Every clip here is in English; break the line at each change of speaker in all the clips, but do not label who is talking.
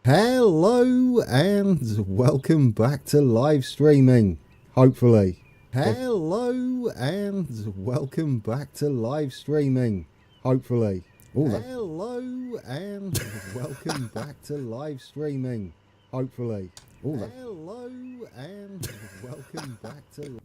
Hello and welcome back to live streaming, hopefully. Hello and welcome back to live streaming, hopefully. Hello and welcome back to live streaming, hopefully. Hello and welcome back to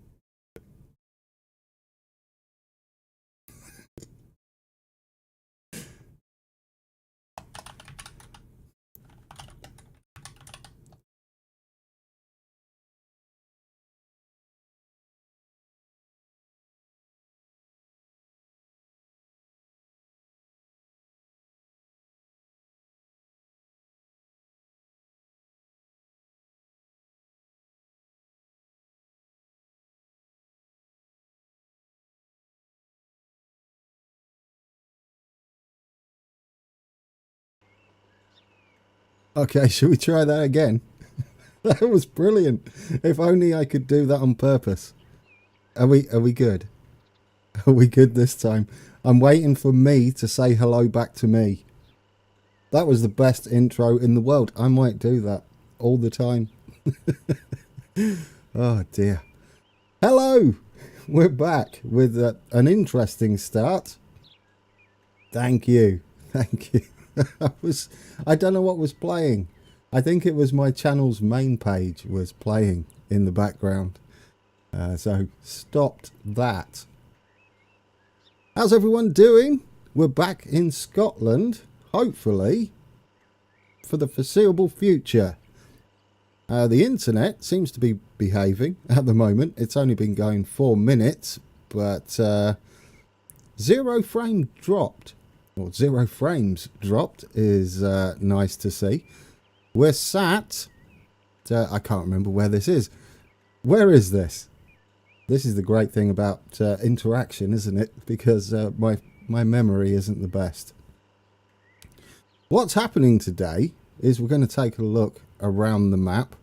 Okay, shall we try that again? That was brilliant. If only I could do that on purpose. Are we good? Are we good this time? I'm waiting for me to say hello back to me. That was the best intro in the world. I might do that all the time. Oh dear. Hello! We're back with an interesting start. Thank you. Thank you. I don't know what was playing. I think it was my channel's main page was playing in the background. So stopped that. How's everyone doing? We're back in Scotland, hopefully, for the foreseeable future. The internet seems to be behaving at the moment. It's only been going 4 minutes, but 0 frame dropped, or 0 frames dropped is nice to see. We're sat, I can't remember where this is. Where is this? This is the great thing about interaction, isn't it? Because my memory isn't the best. What's happening today is we're going to take a look around the map,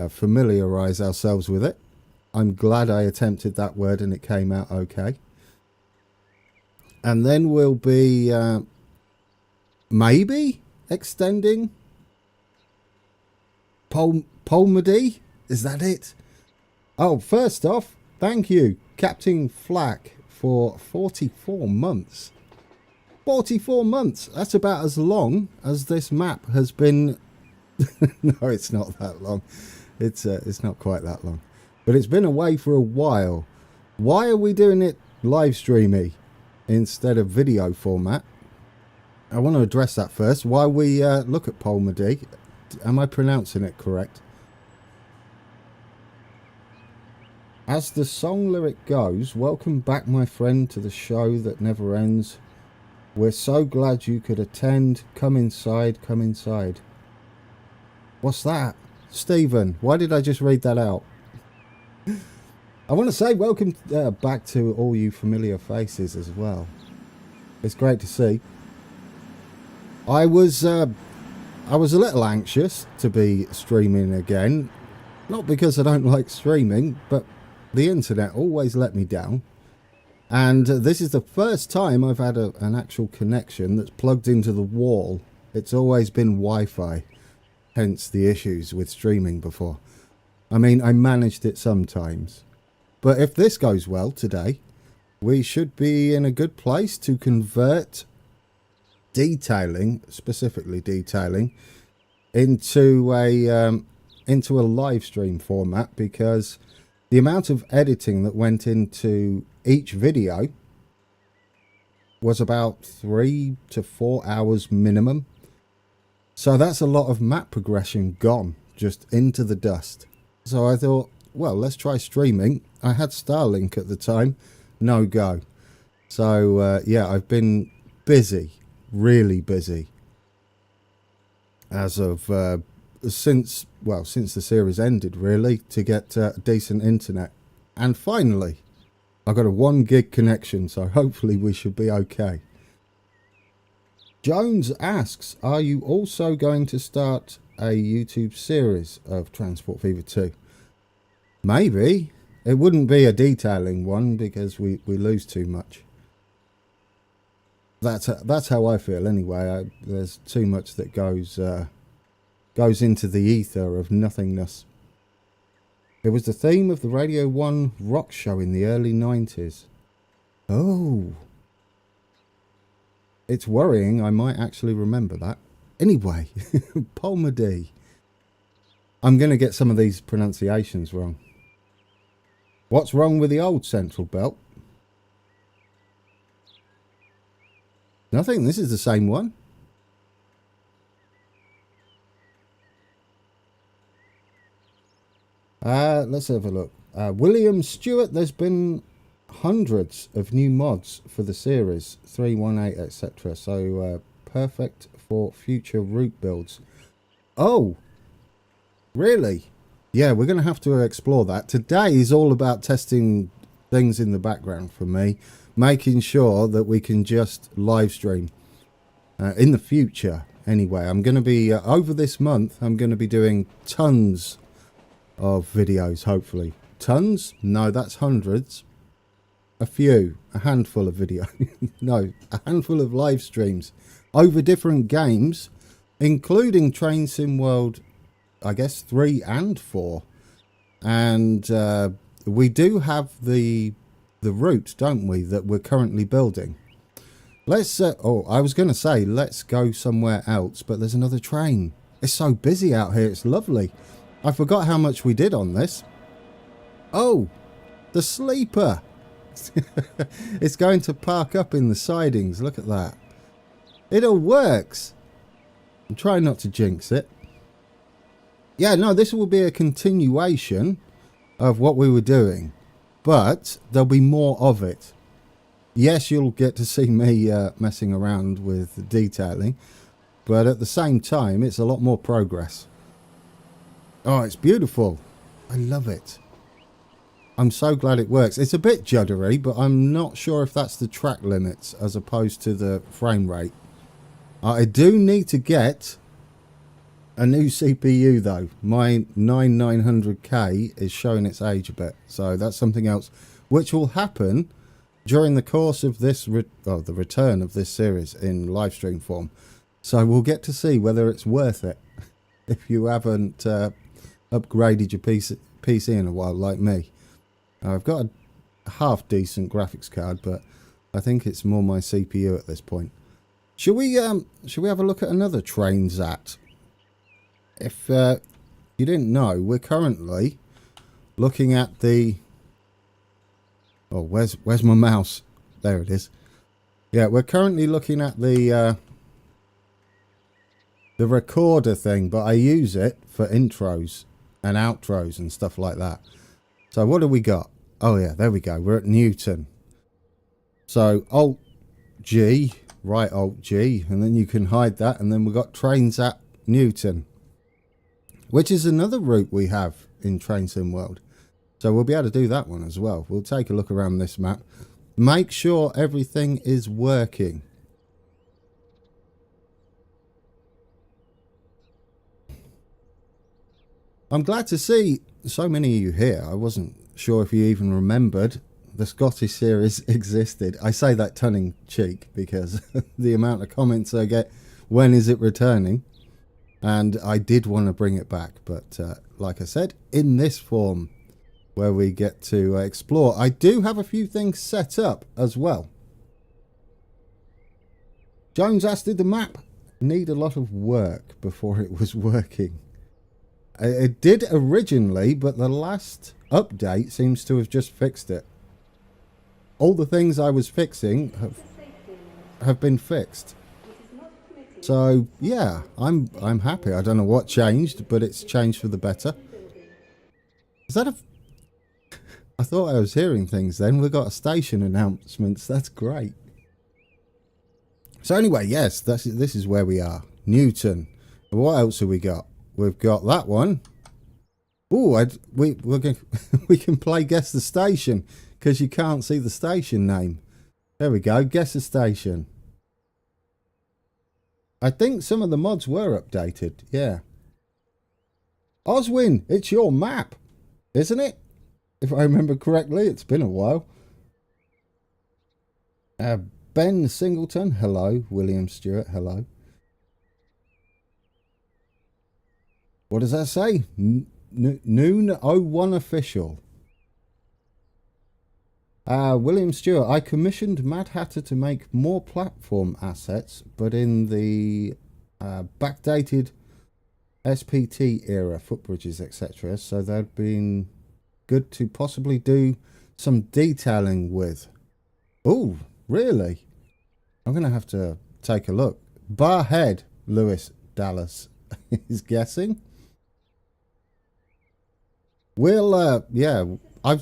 familiarise ourselves with it. I'm glad I attempted that word and it came out okay. And then we'll be maybe extending Polmedy. Is that it? Oh, first off, thank you, Captain Flack, for 44 months. 44 months. That's about as long as this map has been. No, it's not that long. It's not quite that long. But it's been away for a while. Why are we doing it live streamy instead of video format? I want to address that first. While we look at Polmedy, am I pronouncing it correct? As the song lyric goes, welcome back, my friend, to the show that never ends. We're so glad you could attend. Come inside, come inside. What's that? Stephen, why did I just read that out? I want to say welcome back to all you familiar faces as well. It's great to see. I was a little anxious to be streaming again. Not because I don't like streaming, but the internet always let me down. And this is the first time I've had an actual connection that's plugged into the wall. It's always been Wi-Fi. Hence the issues with streaming before. I mean, I managed it sometimes. But if this goes well today, we should be in a good place to convert detailing, specifically detailing, into a live stream format, because the amount of editing that went into each video was about 3 to 4 hours minimum. So that's a lot of map progression gone, just into the dust. So I thought, well, let's try streaming. I had Starlink at the time, no go. So yeah, I've been busy, really busy. As of since the series ended, really, to get decent internet. And finally, I got a 1 gig connection, so hopefully we should be okay. Jones asks, are you also going to start a YouTube series of Transport Fever 2? Maybe. It wouldn't be a detailing one because we lose too much. That's how I feel anyway. There's too much that goes goes into the ether of nothingness. It was the theme of the Radio 1 rock show in the early 90s. Oh. It's worrying, I might actually remember that. Anyway, Palmedy. I'm going to get some of these pronunciations wrong. What's wrong with the old Central Belt? Nothing, this is the same one. Let's have a look. William Stewart, there's been hundreds of new mods for the series, 318, etc. So perfect for future route builds. Oh, really? Yeah, we're going to have to explore that. Today is all about testing things in the background for me, making sure that we can just live stream in the future. Anyway, I'm going to be over this month, I'm going to be doing tons of videos, hopefully. Tons? No, that's hundreds. A handful of video. No, a handful of live streams over different games, including Train Sim World, I guess 3 and 4. And we do have the route, don't we, that we're currently building. Let's I was going to say let's go somewhere else, but there's another train. It's so busy out here, it's lovely. I forgot how much we did on this. Oh, the sleeper. It's going to park up in the sidings. Look at that. It all works. I'm trying not to jinx it. Yeah, no, this will be a continuation of what we were doing, but there'll be more of it. Yes, you'll get to see me messing around with detailing, but at the same time, it's a lot more progress. Oh, it's beautiful. I love it. I'm so glad it works. It's a bit juddery, but I'm not sure if that's the track limits as opposed to the frame rate. I do need to get a new CPU though. My 9900K is showing its age a bit, so that's something else which will happen during the course of this the return of this series in live stream form. So we'll get to see whether it's worth it if you haven't upgraded your PC in a while like me. I've got a half decent graphics card, but I think it's more my CPU at this point. Should we have a look at another Transat? If you didn't know, we're currently looking at the... Oh, where's my mouse? There it is. Yeah, we're currently looking at the recorder thing, but I use it for intros and outros and stuff like that. So what do we got? Oh yeah, there we go. We're at Newton. So Alt G, right Alt G, and then you can hide that, and then we've got Trains at Newton, which is another route we have in Train Sim World. So we'll be able to do that one as well. We'll take a look around this map. Make sure everything is working. I'm glad to see so many of you here. I wasn't sure if you even remembered the Scottish series existed. I say that tongue-in-cheek because the amount of comments I get, when is it returning? And I did want to bring it back, but like I said, in this form where we get to explore. I do have a few things set up as well. Jones asked, did the map need a lot of work before it was working? It did originally, but the last update seems to have just fixed it. All the things I was fixing have been fixed. So yeah, I'm happy. I don't know what changed, but it's changed for the better. Is that a... I thought I was hearing things then. We've got a station announcements. That's great. So anyway, yes, this is where we are. Newton. What else have we got? We've got that one. Oh, we can play Guess the Station because you can't see the station name. There we go. Guess the Station. I think some of the mods were updated. Yeah. Oswyn, it's your map, isn't it? If I remember correctly, it's been a while. Ben Singleton, hello. William Stewart, hello. What does that say? Noon 01 official. William Stewart. I commissioned Mad Hatter to make more platform assets, but in the backdated SPT era, footbridges, etc. So they'd been good to possibly do some detailing with. Oh, really? I'm going to have to take a look. Barhead, Lewis Dallas is guessing. We'll, yeah,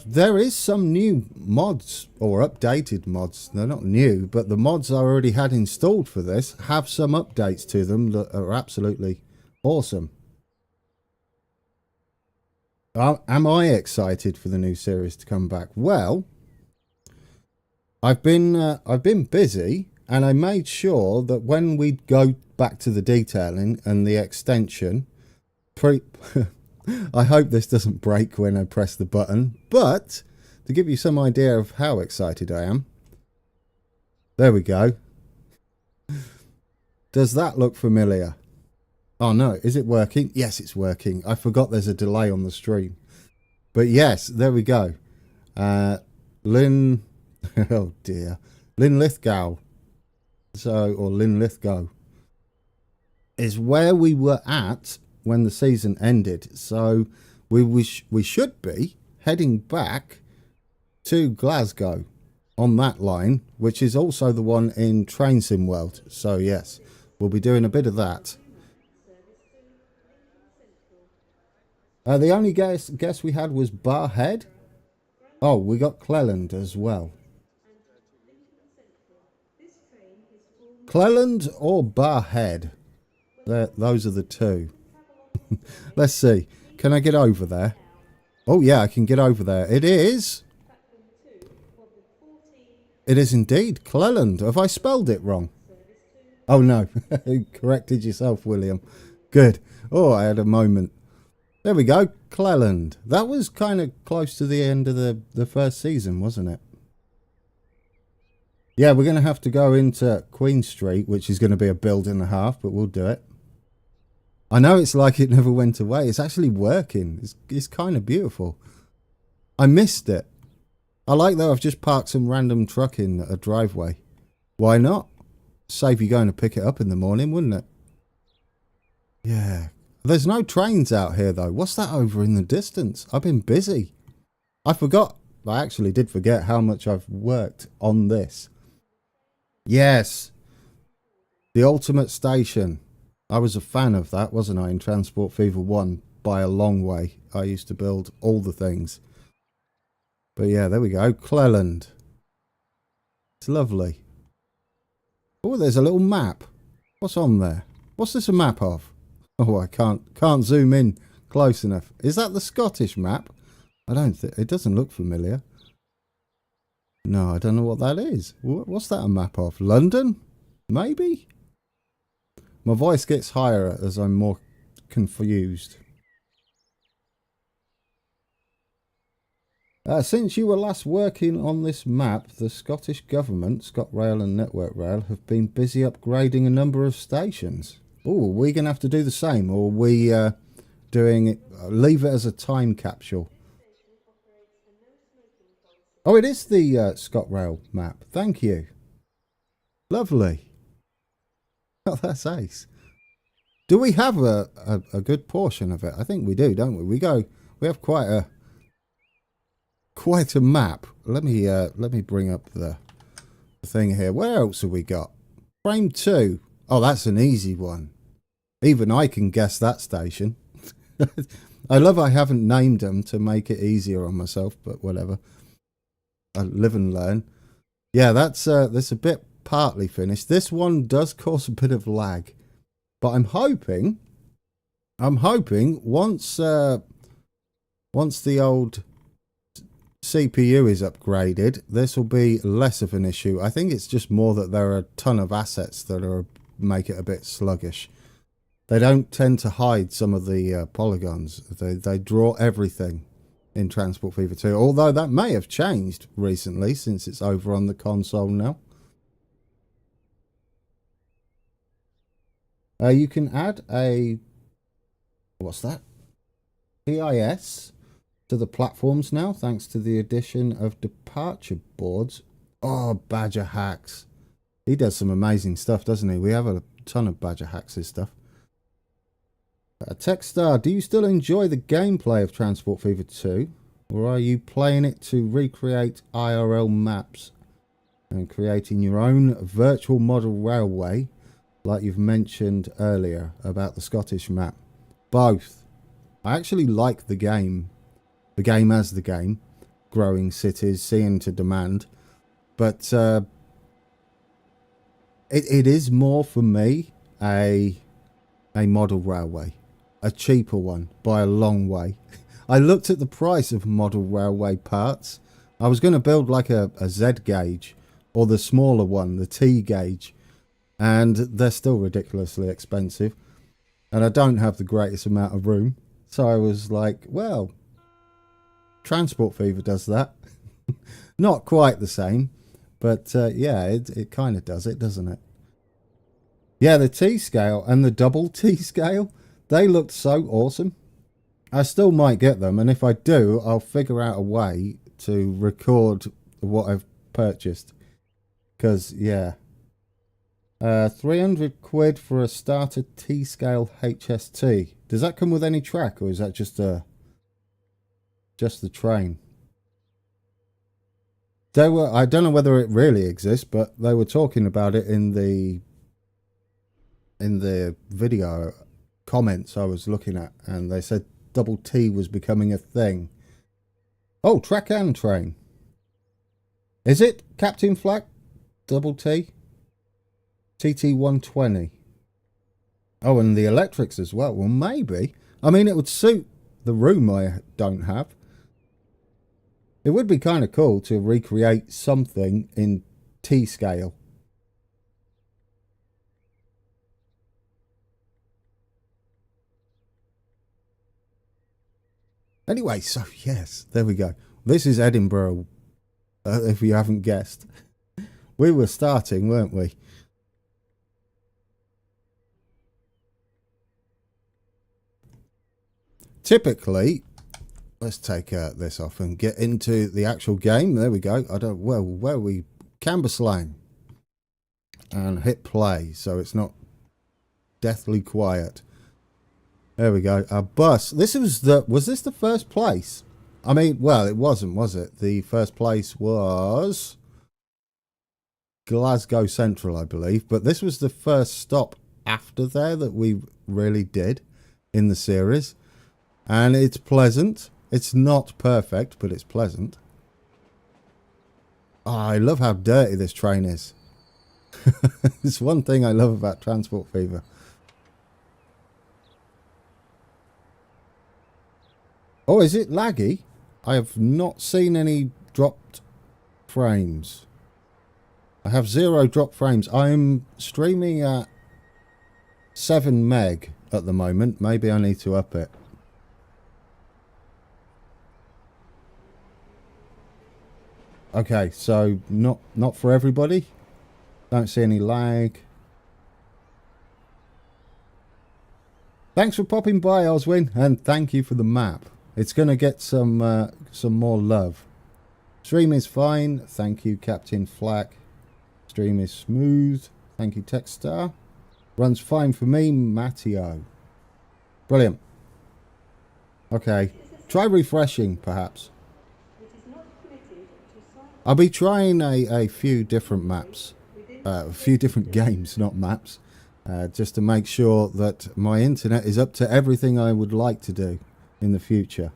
there is some new mods, or updated mods. They're not new, but the mods I already had installed for this have some updates to them that are absolutely awesome. Am I excited for the new series to come back? Well, I've been busy, and I made sure that when we go back to the detailing and the extension, I hope this doesn't break when I press the button, but to give you some idea of how excited I am, there we go. Does that look familiar? Oh no, is it working? Yes, it's working. I forgot there's a delay on the stream. But yes, there we go. Lynn, oh dear. Lynn Lithgow. Or Lynn Lithgow is where we were at when the season ended. So we should be heading back to Glasgow on that line, which is also the one in Train Sim World. So yes, we'll be doing a bit of that. The only guess we had was Barhead. Oh, we got Cleland as well. Cleland or Barhead? Those are the two. Let's see. Can I get over there? Oh yeah, I can get over there. It is. It is indeed Cleland. Have I spelled it wrong? Oh no. Corrected yourself, William. Good. Oh, I had a moment. There we go, Cleland. That was kind of close to the end of the first season, wasn't it? Yeah, we're going to have to go into Queen Street, which is going to be a build and a half, but we'll do it. I know it's like it never went away. It's actually working. It's kind of beautiful. I missed it. I like that I've just parked some random truck in a driveway. Why not? Save you going to pick it up in the morning, wouldn't it? Yeah. There's no trains out here, though. What's that over in the distance? I've been busy. I forgot. I actually did forget how much I've worked on this. Yes. The Ultimate Station. I was a fan of that, wasn't I, in Transport Fever 1 by a long way. I used to build all the things. But yeah, there we go. Cleland. It's lovely. Oh, there's a little map. What's on there? What's this a map of? Oh, I can't zoom in close enough. Is that the Scottish map? I don't think it doesn't look familiar. No, I don't know what that is. What's that a map of? London? Maybe? My voice gets higher as I'm more confused. Since you were last working on this map, the Scottish Government, ScotRail and Network Rail, have been busy upgrading a number of stations. Oh, are we going to have to do the same, or are we doing it, leave it as a time capsule? Oh, it is the ScotRail map. Thank you. Lovely. Oh, that's ace. Do we have a good portion of it? I think we do, don't we? We have quite a map. Let me bring up the thing here. Where else have we got? Frame 2. Oh, that's an easy one. Even I can guess that station. I love I haven't named them to make it easier on myself, but whatever. I live and learn. Yeah, that's a bit partly finished. This one does cause a bit of lag, but I'm hoping once the old CPU is upgraded, this will be less of an issue. I think it's just more that there are a ton of assets that make it a bit sluggish. They don't tend to hide some of the polygons. They draw everything in Transport Fever 2, although that may have changed recently since it's over on the console now. You can add a What's that? PIS to the platforms now, thanks to the addition of departure boards. Oh, Badger Hacks. He does some amazing stuff, doesn't he? We have a ton of Badger Hacks' stuff. Techstar, do you still enjoy the gameplay of Transport Fever 2? Or are you playing it to recreate IRL maps and creating your own virtual model railway, like you've mentioned earlier about the Scottish map? Both. I actually like the game as the game, growing cities, seeing to demand, but it is more for me a model railway, a cheaper one by a long way. I looked at the price of model railway parts. I was going to build like a Z gauge or the smaller one, the T gauge, and they're still ridiculously expensive, and I don't have the greatest amount of room. So I was like, well, Transport Fever does that. Not quite the same, but yeah, it kind of does it, doesn't it? Yeah, the T-scale and the double T-scale, they looked so awesome. I still might get them, and if I do, I'll figure out a way to record what I've purchased. Because, yeah. 300 quid for a starter T-scale HST. Does that come with any track, or is that just the train? They were, I don't know whether it really exists, but they were talking about it in the video comments I was looking at, and they said double T was becoming a thing. Oh, track and train. Is it Captain Flack? Double T? TT120. Oh, and the electrics as well. Well, maybe. I mean, it would suit the room I don't have. It would be kind of cool to recreate something in T-scale. Anyway, so yes, there we go. This is Edinburgh, if you haven't guessed. We were starting, weren't we? Typically, let's take this off and get into the actual game. There we go. Where are we? Cambuslang. And hit play, so it's not deathly quiet. There we go. A bus. Was this the first place? I mean, well, it wasn't, was it? The first place was Glasgow Central, I believe. But this was the first stop after there that we really did in the series. And it's pleasant. It's not perfect, but it's pleasant. Oh, I love how dirty this train is. It's one thing I love about Transport Fever. Oh, is it laggy? I have not seen any dropped frames. I have 0 drop frames. I'm streaming at 7 meg at the moment. Maybe I need to up it. Okay, so not for everybody. Don't see any lag. Thanks for popping by, Oswyn, and thank you for the map. It's going to get some more love. Stream is fine. Thank you, Captain Flack. Stream is smooth. Thank you, Techstar. Runs fine for me, Matteo. Brilliant. Okay. Try refreshing, perhaps. I'll be trying a few different maps. A few different games, not maps. Just to make sure that my internet is up to everything I would like to do in the future.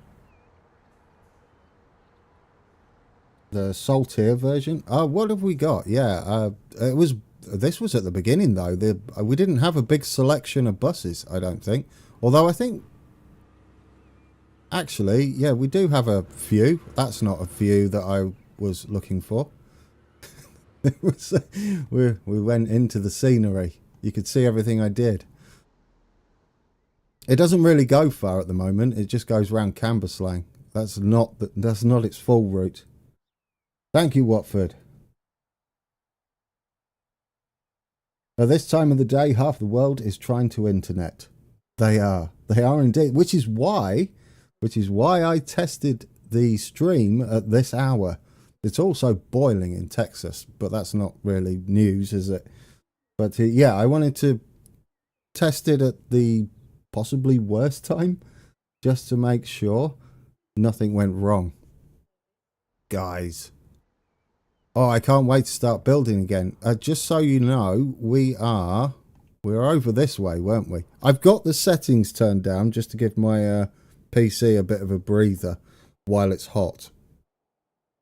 The Saltier version. Oh, what have we got? Yeah, this was at the beginning though. We didn't have a big selection of buses, I don't think. Although I think actually, yeah, we do have a few. That's not a few that I was looking for. We went into the scenery. You could see everything I did. It doesn't really go far at the moment. It just goes round Cambuslang. That's not its full route. Thank you, Watford. At this time of the day, half the world is trying to internet. They are. They are indeed, which is why I tested the stream at this hour. It's also boiling in Texas, but that's not really news, is it? But yeah, I wanted to test it at the possibly worst time, just to make sure nothing went wrong. Guys. Oh, I can't wait to start building again. Just so you know, we're over this way, weren't we? I've got the settings turned down just to give my PC a bit of a breather while it's hot.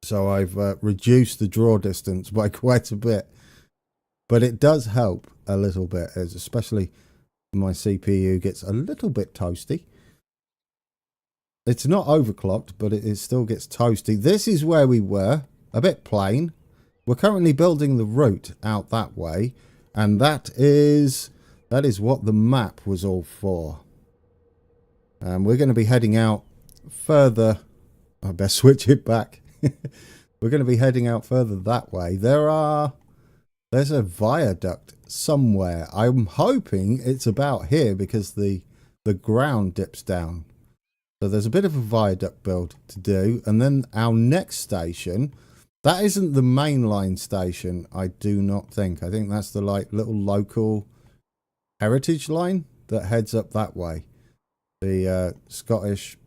So I've reduced the draw distance by quite a bit. But it does help a little bit, especially my CPU gets a little bit toasty. It's not overclocked, but it still gets toasty. This is where we were, a bit plain. We're currently building the route out that way, and that is what the map was all for. We're going to be heading out further. I best switch it back. We're going to be heading out further that way. There's a viaduct somewhere. I'm hoping it's about here because the ground dips down. So there's a bit of a viaduct build to do. And then our next station, that isn't the mainline station, I do not think. I think that's the little local heritage line that heads up that way. The Scottish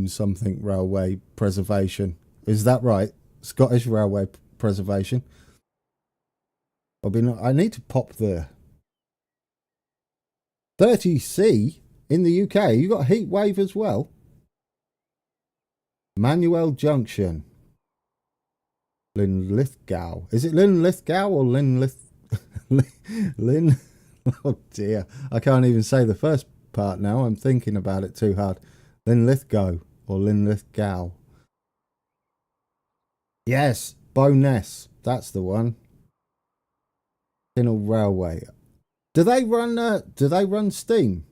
something Railway Preservation. Is that right? Scottish Railway Preservation. I need to pop the 30C in the UK. You got a heat wave as well. Manuel Junction. Linlithgow. Is it Linlithgow or Linlith? Lin? Oh dear. I can't even say the first part now. I'm thinking about it too hard. Linlithgow or Linlithgow. Yes, Bowness. That's the one. Kinnell Railway. Do they run steam?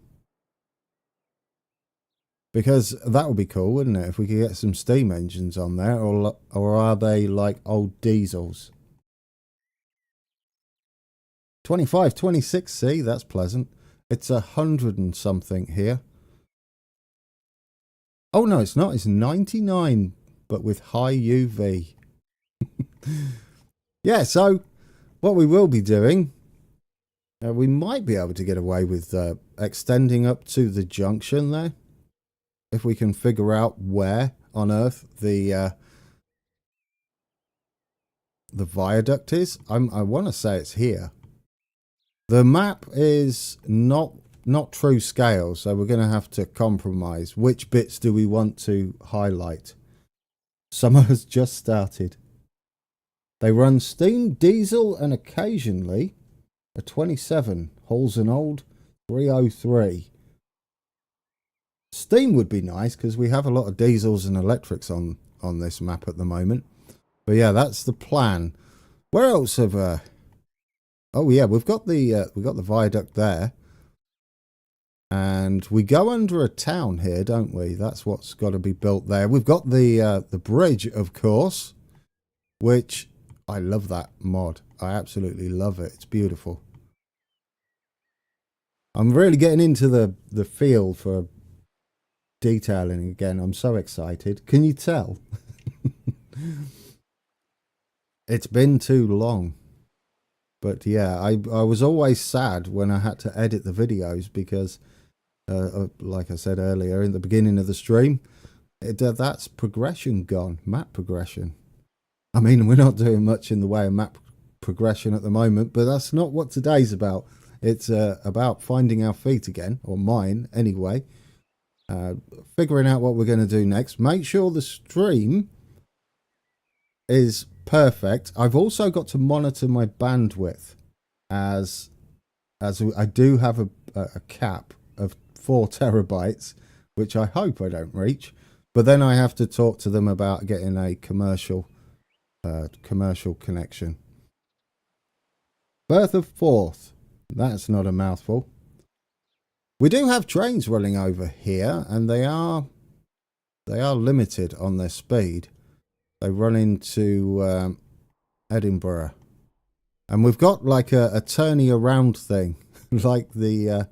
Because that would be cool, wouldn't it? If we could get some steam engines on there, or are they like old diesels? 25, 26C, that's pleasant. It's 100 and something here. Oh no, it's not. It's 99, but with high UV. Yeah, so what we will be doing, we might be able to get away with extending up to the junction there. If we can figure out where on earth the viaduct is. I want to say it's here. The map is not true scale, so we're going to have to compromise. Which bits do we want to highlight? Summer has just started. They run steam, diesel, and occasionally a 27 hauls an old 303. Steam would be nice because we have a lot of diesels and electrics on this map at the moment. But yeah, that's the plan. Where else have oh yeah, we've got the viaduct there. And we go under a town here, don't we? That's what's got to be built there. We've got the bridge, of course, which I love that mod. I absolutely love it. It's beautiful. I'm really getting into the feel for detailing again. I'm so excited. Can you tell? It's been too long. But yeah, I was always sad when I had to edit the videos because, like I said earlier in the beginning of the stream, that's progression gone, map progression. I mean, we're not doing much in the way of map progression at the moment, but that's not what today's about. It's about finding our feet again, or mine anyway. Figuring out what we're going to do next. Make sure the stream is perfect. I've also got to monitor my bandwidth as I do have a cap of 4 terabytes, which I hope I don't reach. But then I have to talk to them about getting a commercial connection. Birth of Forth. That's not a mouthful. We do have trains running over here, and they are limited on their speed. They run into Edinburgh, and we've got like a turning around thing, like the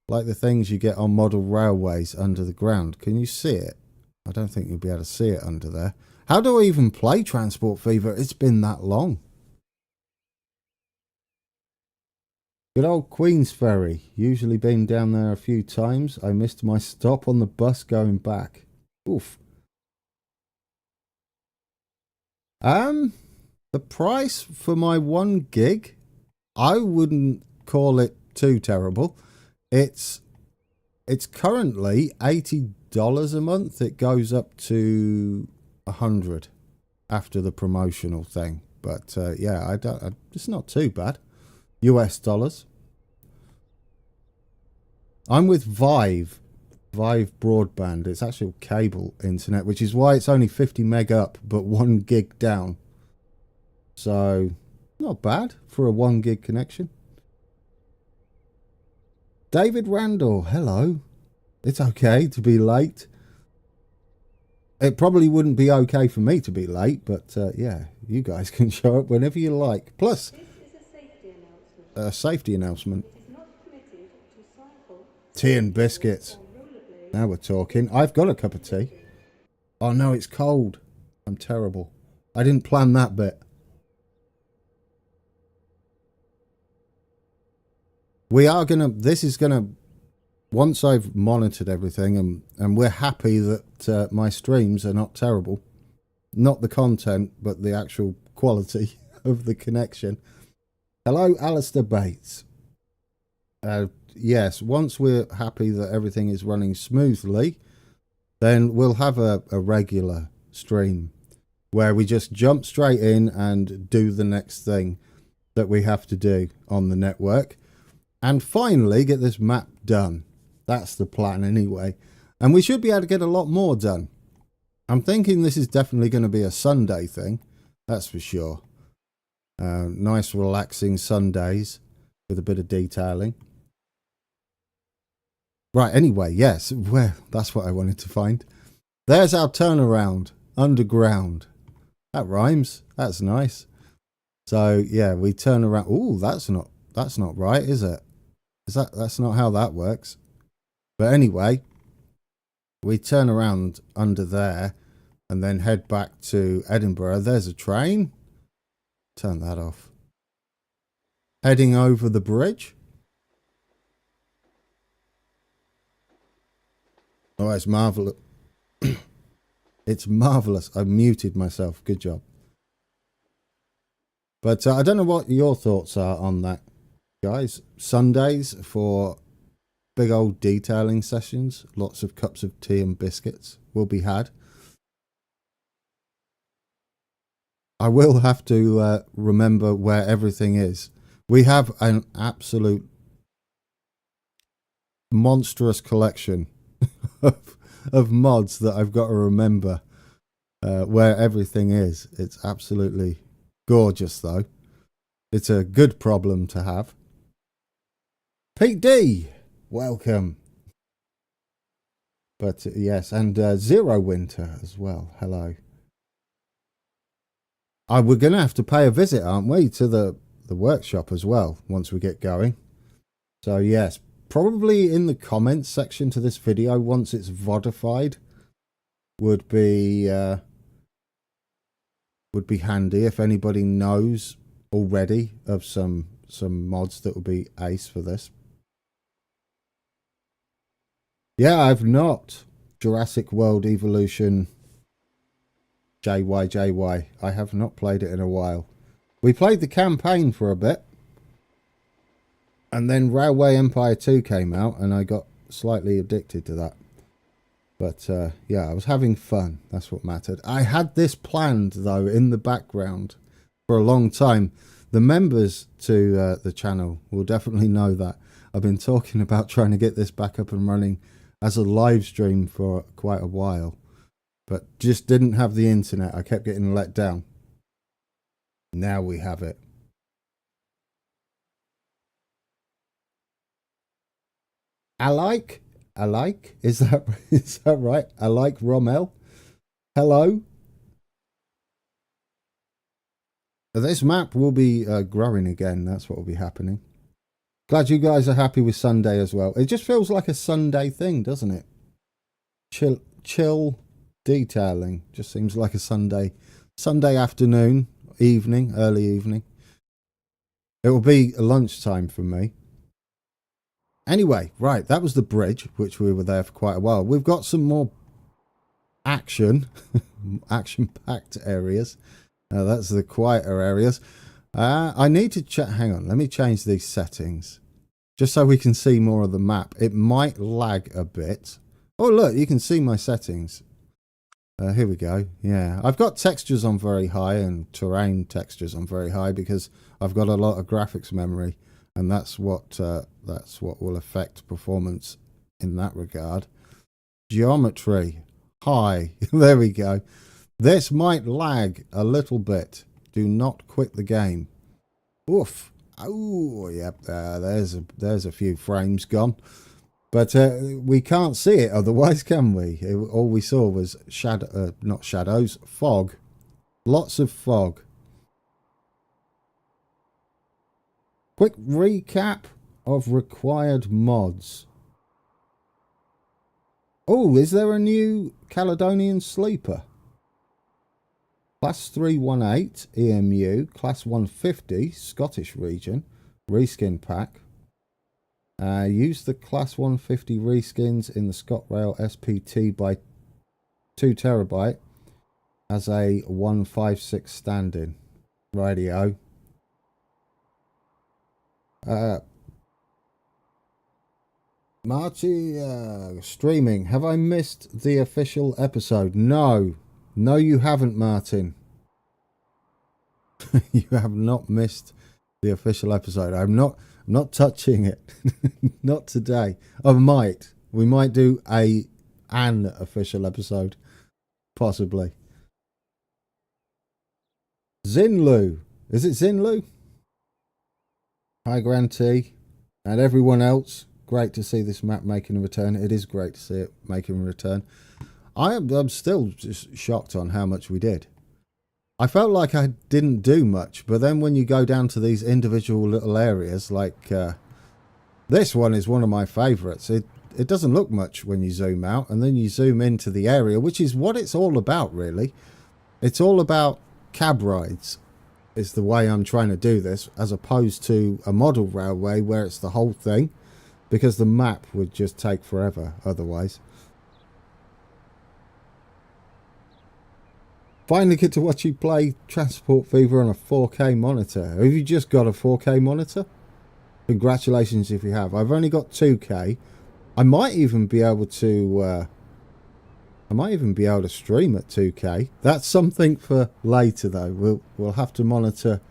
like the things you get on model railways under the ground. Can you see it? I don't think you'll be able to see it under there. How do I even play Transport Fever? It's been that long. Good old Queensferry. Usually been down there a few times. I missed my stop on the bus going back. Oof. The price for my 1 gig, I wouldn't call it too terrible. It's currently $80 a month. It goes up to $100 after the promotional thing. But yeah, it's not too bad. US dollars. I'm with Vive broadband. It's actual cable internet, which is why it's only 50 meg up but 1 gig down. So not bad for a 1 gig connection. David Randall, hello. It's okay to be late. It probably wouldn't be okay for me to be late, but yeah, you guys can show up whenever you like. Plus, a safety announcement. Tea and biscuits. Now we're talking. I've got a cup of tea. Oh no, it's cold. I'm terrible. I didn't plan that bit. This is gonna, once I've monitored everything and we're happy that my streams are not terrible. Not the content, but the actual quality of the connection. Hello, Alistair Bates. Yes, once we're happy that everything is running smoothly, then we'll have a regular stream where we just jump straight in and do the next thing that we have to do on the network. And finally get this map done. That's the plan anyway. And we should be able to get a lot more done. I'm thinking this is definitely going to be a Sunday thing. That's for sure. Nice relaxing Sundays with a bit of detailing. Right, anyway, yes. Well, that's what I wanted to find. There's our turnaround. Underground. That rhymes. That's nice. So, yeah, we turn around. Ooh, that's not right, is it? That's not how that works. But anyway, we turn around under there and then head back to Edinburgh. There's a train. Turn that off. Heading over the bridge. Oh, it's marvellous. It's marvellous. I muted myself. Good job. But I don't know what your thoughts are on that, guys. Sundays for big old detailing sessions. Lots of cups of tea and biscuits will be had. I will have to remember where everything is. We have an absolute monstrous collection of mods that I've got to remember where everything is. It's absolutely gorgeous, though. It's a good problem to have. Pete D, welcome. But yes, and Zero Winter as well. Hello. We're going to have to pay a visit, aren't we, to the workshop as well once we get going. So yes, probably in the comments section to this video once it's vodified would be handy if anybody knows already of some mods that would be ace for this. Yeah, I've not. Jurassic World Evolution JYJY. I have not played it in a while. We played the campaign for a bit. And then Railway Empire 2 came out and I got slightly addicted to that. But yeah, I was having fun. That's what mattered. I had this planned, though, in the background for a long time. The members to the channel will definitely know that. I've been talking about trying to get this back up and running as a live stream for quite a while. But just didn't have the internet. I kept getting let down. Now we have it. I like, is that right? I like Rommel. Hello. This map will be growing again. That's what will be happening. Glad you guys are happy with Sunday as well. It just feels like a Sunday thing, doesn't it? Chill detailing just seems like a Sunday afternoon, evening, early evening. It will be lunchtime for me. Anyway, right, that was the bridge, which we were there for quite a while. We've got some more action packed areas. That's the quieter areas. I need to hang on, let me change these settings just so we can see more of the map. It might lag a bit. Oh look, you can see my settings. Here we go. Yeah, I've got textures on very high and terrain textures on very high because I've got a lot of graphics memory, and that's what will affect performance in that regard. Geometry high. There we go. This might lag a little bit. Do not quit the game. Oof. Oh, yep. There's a few frames gone. But we can't see it otherwise, can we? All we saw was not shadows, fog. Lots of fog. Quick recap of required mods. Oh, is there a new Caledonian Sleeper? Class 318 EMU, Class 150 Scottish region, reskin pack. Use the Class 150 reskins in the ScotRail SPT by 2 terabyte as a 156 stand-in. Radio. Marty, streaming. Have I missed the official episode? No. No, you haven't, Martin. You have not missed the official episode. I'm not touching it. Not today. I might. We might do an official episode. Possibly. Zinlu. Is it Zinlu? Hi, Grantee. And everyone else. Great to see this map making a return. It is great to see it making a return. I'm still just shocked on how much we did. I felt like I didn't do much, but then when you go down to these individual little areas, like this one is one of my favourites. It doesn't look much when you zoom out, and then you zoom into the area, which is what it's all about, really. It's all about cab rides, is the way I'm trying to do this, as opposed to a model railway where it's the whole thing, because the map would just take forever otherwise. Finally get to watch you play Transport Fever on a 4K monitor. Have you just got a 4K monitor? Congratulations if you have. I've only got 2K. I might even be able to stream at 2K. That's something for later though. We'll have to monitor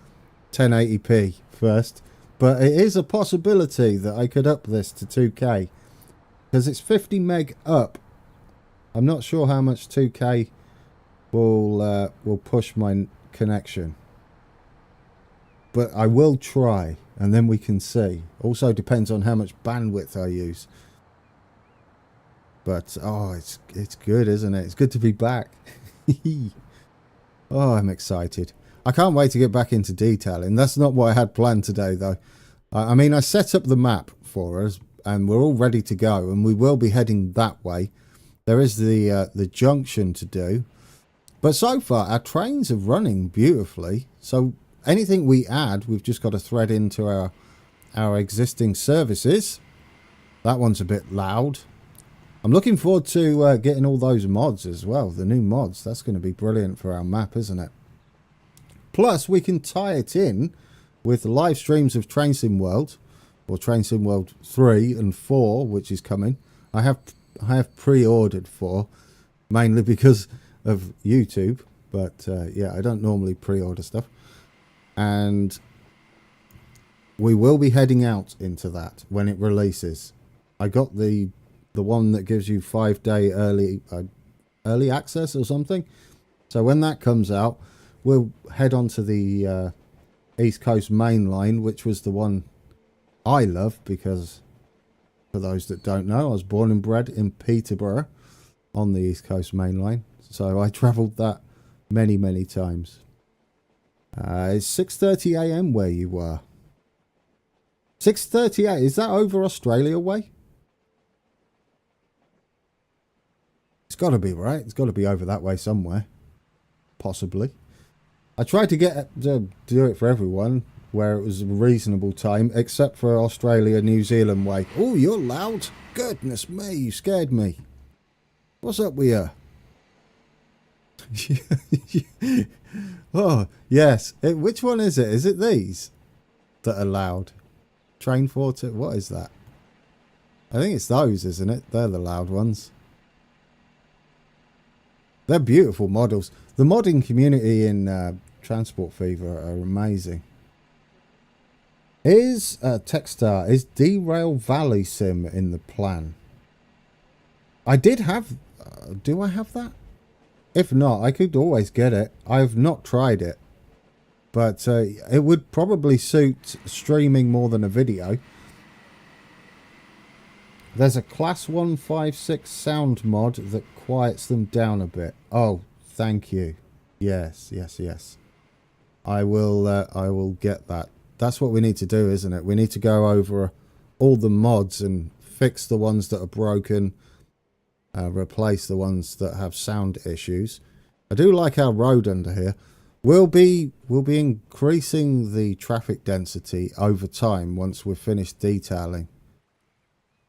1080p first. But it is a possibility that I could up this to 2K. Because it's 50 meg up. I'm not sure how much 2K will push my connection, but I will try, and then we can see. Also depends on how much bandwidth I use. But oh, it's good, isn't it? It's good to be back. Oh, I'm excited. I can't wait to get back into detailing. That's not what I had planned today, though. I mean, I set up the map for us, and we're all ready to go, and we will be heading that way. There is the junction to do. But so far, our trains are running beautifully. So anything we add, we've just got to thread into our existing services. That one's a bit loud. I'm looking forward to getting all those mods as well. The new mods. That's going to be brilliant for our map, isn't it? Plus, we can tie it in with live streams of Train Sim World. Or Train Sim World 3 and 4, which is coming. I have pre-ordered 4. Mainly because of YouTube, but yeah, I don't normally pre-order stuff, and we will be heading out into that when it releases. I got the one that gives you 5-day early access or something, so when that comes out, we'll head on to the East Coast Main Line, which was the one I love, because for those that don't know, I was born and bred in Peterborough on the East Coast Main Line. So I travelled that many times. It's 6:30 AM where you were. 6:38. Is that over Australia way? It's got to be, right? It's got to be over that way somewhere. Possibly. I tried to do it for everyone where it was a reasonable time, except for Australia, New Zealand way. Oh, you're loud. Goodness me, you scared me. What's up with you? Oh, yes. Which one is it? Is it these that are loud? Train 40? What is that? I think it's those, isn't it? They're the loud ones. They're beautiful models. The modding community in Transport Fever are amazing. Is Techstar, is Derail Valley Sim in the plan? I did have... do I have that? If not, I could always get it. I have not tried it. But it would probably suit streaming more than a video. There's a Class 156 sound mod that quiets them down a bit. Oh, thank you. Yes, yes, yes. I will get that. That's what we need to do, isn't it? We need to go over all the mods and fix the ones that are broken. Replace the ones that have sound issues. I do like our road under here. We'll be increasing the traffic density over time once we've finished detailing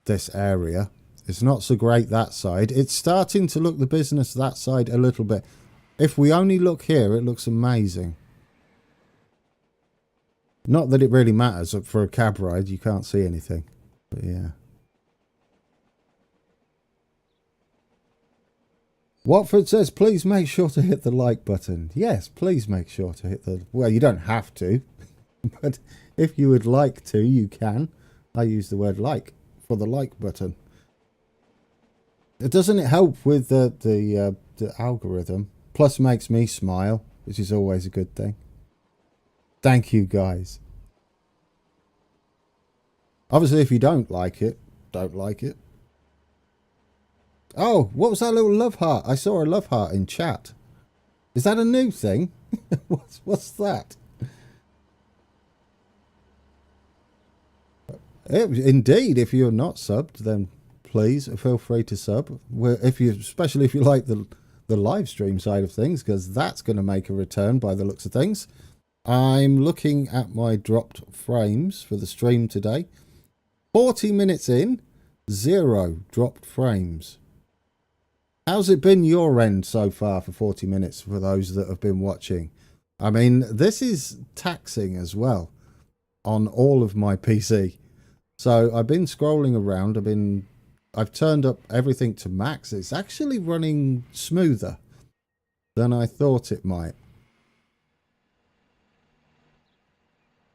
this area. It's not so great that side. It's starting to look the business that side a little bit. If we only look here, it looks amazing. Not that it really matters. For a cab ride, you can't see anything. But yeah. Watford says, please make sure to hit the like button. Yes, please make sure to hit the... Well, you don't have to. But if you would like to, you can. I use the word like for the like button. Doesn't it help with the algorithm? Plus makes me smile, which is always a good thing. Thank you, guys. Obviously, if you don't like it, don't like it. Oh, what was that little love heart? I saw a love heart in chat. Is that a new thing? What's that? Indeed, if you're not subbed, then please feel free to sub. Especially if you like the live stream side of things, because that's going to make a return by the looks of things. I'm looking at my dropped frames for the stream today. 40 minutes in, 0 dropped frames. How's it been your end so far for 40 minutes for those that have been watching? I mean, this is taxing as well on all of my PC. So I've been scrolling around. I've turned up everything to max. It's actually running smoother than I thought it might.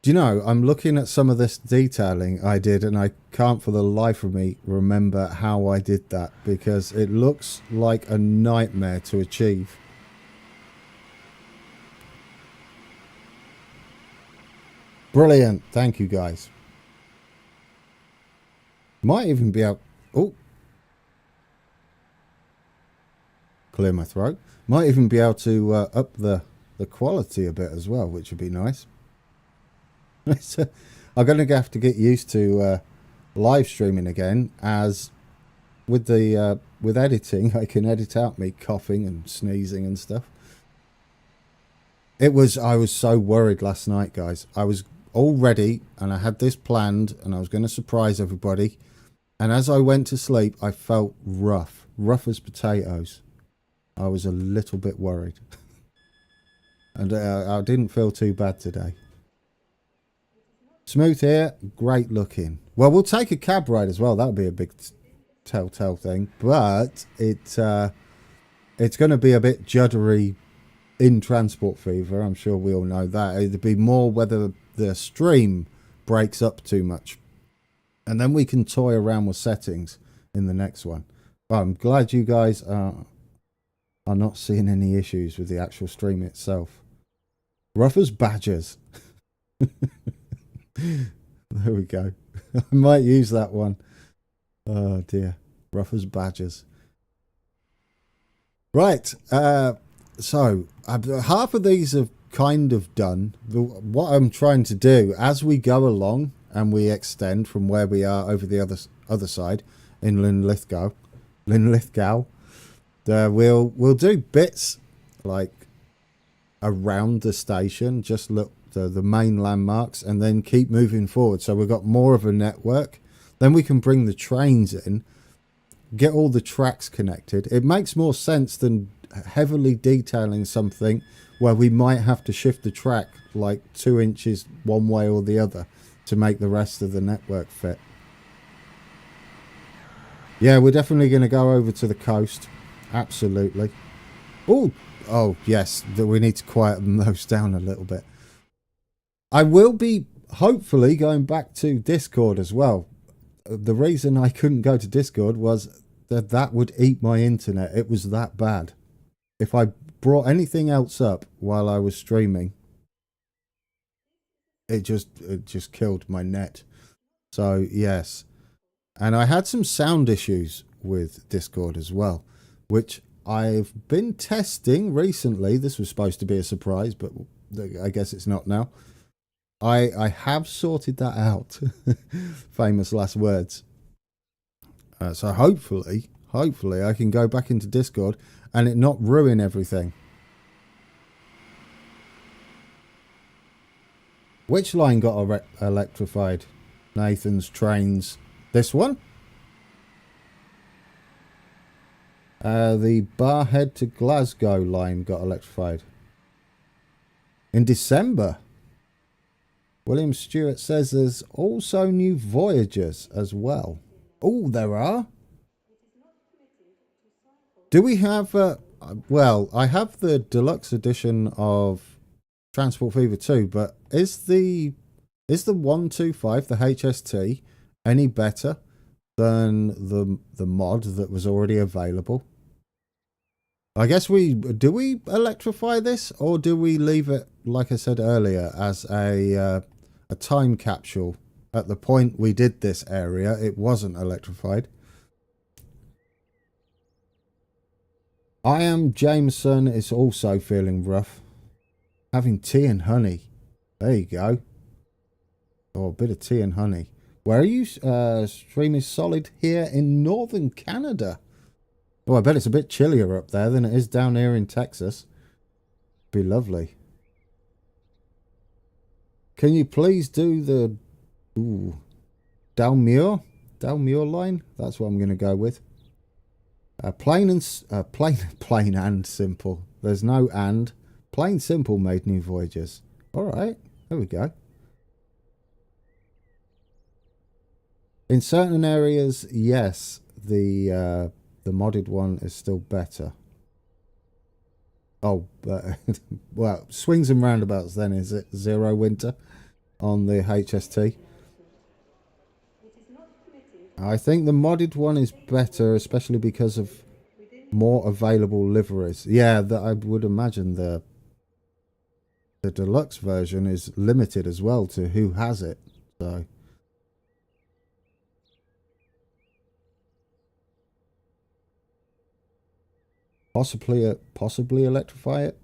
Do you know, I'm looking at some of this detailing I did, and I can't for the life of me remember how I did that, because it looks like a nightmare to achieve. Brilliant. Thank you, guys. Might even be able... Oh. Clear my throat. Might even be able to up the quality a bit as well, which would be nice. I'm going to have to get used to live streaming again, as with editing, I can edit out me coughing and sneezing and stuff. I was so worried last night, guys. I was all ready and I had this planned and I was going to surprise everybody. And as I went to sleep, I felt rough as potatoes. I was a little bit worried. And I didn't feel too bad today. Smooth here, great looking. Well, we'll take a cab ride as well. That'll be a big telltale thing. But it's going to be a bit juddery in Transport Fever. I'm sure we all know that. It'd be more whether the stream breaks up too much. And then we can toy around with settings in the next one. But I'm glad you guys are not seeing any issues with the actual stream itself. Rough as badgers. There we go. I might use that one. Oh dear. Rough as badgers. Right. So half of these have kind of done. What I'm trying to do as we go along, and we extend from where we are over the other side in Linlithgow, we'll do bits like around the station, just look the main landmarks, and then keep moving forward. So we've got more of a network. Then we can bring the trains in, get all the tracks connected. It makes more sense than heavily detailing something where we might have to shift the track like 2 inches one way or the other to make the rest of the network fit. Yeah, we're definitely going to go over to the coast. Absolutely. Oh yes, we need to quieten those down a little bit. I will be hopefully going back to Discord as well. The reason I couldn't go to Discord was that would eat my internet. It was that bad. If I brought anything else up while I was streaming, it just killed my net. So yes, and I had some sound issues with Discord as well, which I've been testing recently. This was supposed to be a surprise, but I guess it's not now. I have sorted that out. Famous last words. So hopefully I can go back into Discord and it not ruin everything. Which line got electrified? Nathan's trains. This one? The Barhead to Glasgow line got electrified. In December. William Stewart says there's also new Voyagers as well. Oh, there are? Do we have... well, I have the deluxe edition of Transport Fever 2, but is the 125, the HST, any better than the mod that was already available? I guess do we electrify this, or do we leave it, like I said earlier, as a time capsule? At the point we did this area, it wasn't electrified. I am Jameson is also feeling rough. Having tea and honey. There you go. Oh, a bit of tea and honey. Where are you? Stream is solid here in northern Canada. Oh, I bet it's a bit chillier up there than it is down here in Texas. Be lovely. Can you please do the Dalmuir line? That's what I'm going to go with. Plain and simple. There's no and. Plain simple made new Voyagers. All right, there we go. In certain areas, yes, the modded one is still better. Oh, but well, swings and roundabouts. Then is it Zero Winter on the HST? I think the modded one is better, especially because of more available liveries. Yeah, I would imagine the deluxe version is limited as well to who has it. So possibly electrify it.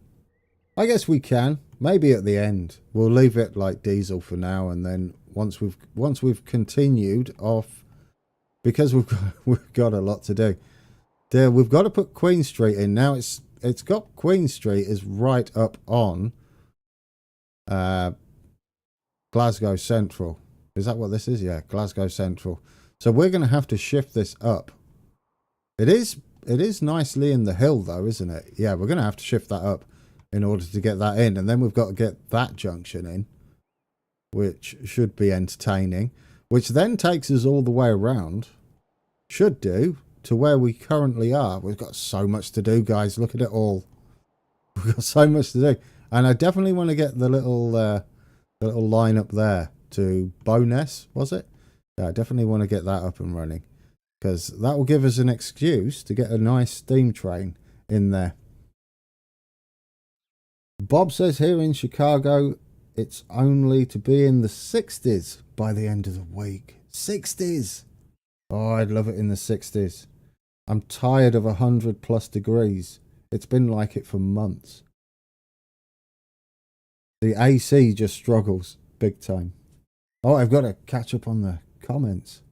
I guess we can. Maybe at the end. We'll leave it like diesel for now, and then once we've continued off, because we've got a lot to do. There, we've got to put Queen Street in now. It's got Queen Street is right up on Glasgow Central. Is that what this is? Yeah, Glasgow Central. So we're going to have to shift this up. It is nicely in the hill though, isn't it? Yeah, we're going to have to shift that up in order to get that in, and then we've got to get that junction in, which should be entertaining, which then takes us all the way around, should do, to where we currently are. We've got so much to do, guys. Look at it all. We've got so much to do, and I definitely want to get the little line up there to Bowness, was it? Yeah, I definitely want to get that up and running, because that will give us an excuse to get a nice steam train in there. Bob says here in Chicago, it's only to be in the 60s by the end of the week. 60s! Oh, I'd love it in the 60s. I'm tired of 100+ degrees. It's been like it for months. The AC just struggles big time. Oh, I've got to catch up on the comments.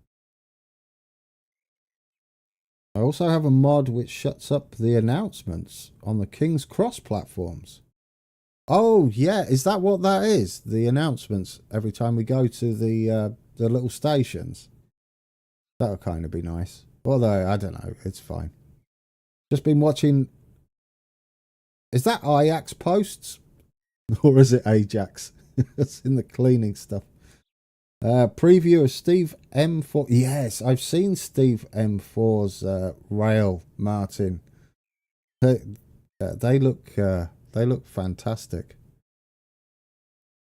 I also have a mod which shuts up the announcements on the King's Cross platforms. Oh, yeah. Is that what that is? The announcements every time we go to the little stations? That would kind of be nice. Although, I don't know. It's fine. Just been watching... Is that Ajax posts? Or is it Ajax? It's in the cleaning stuff. Preview of Steve M4. Yes, I've seen Steve M4's rail, Martin. They look fantastic.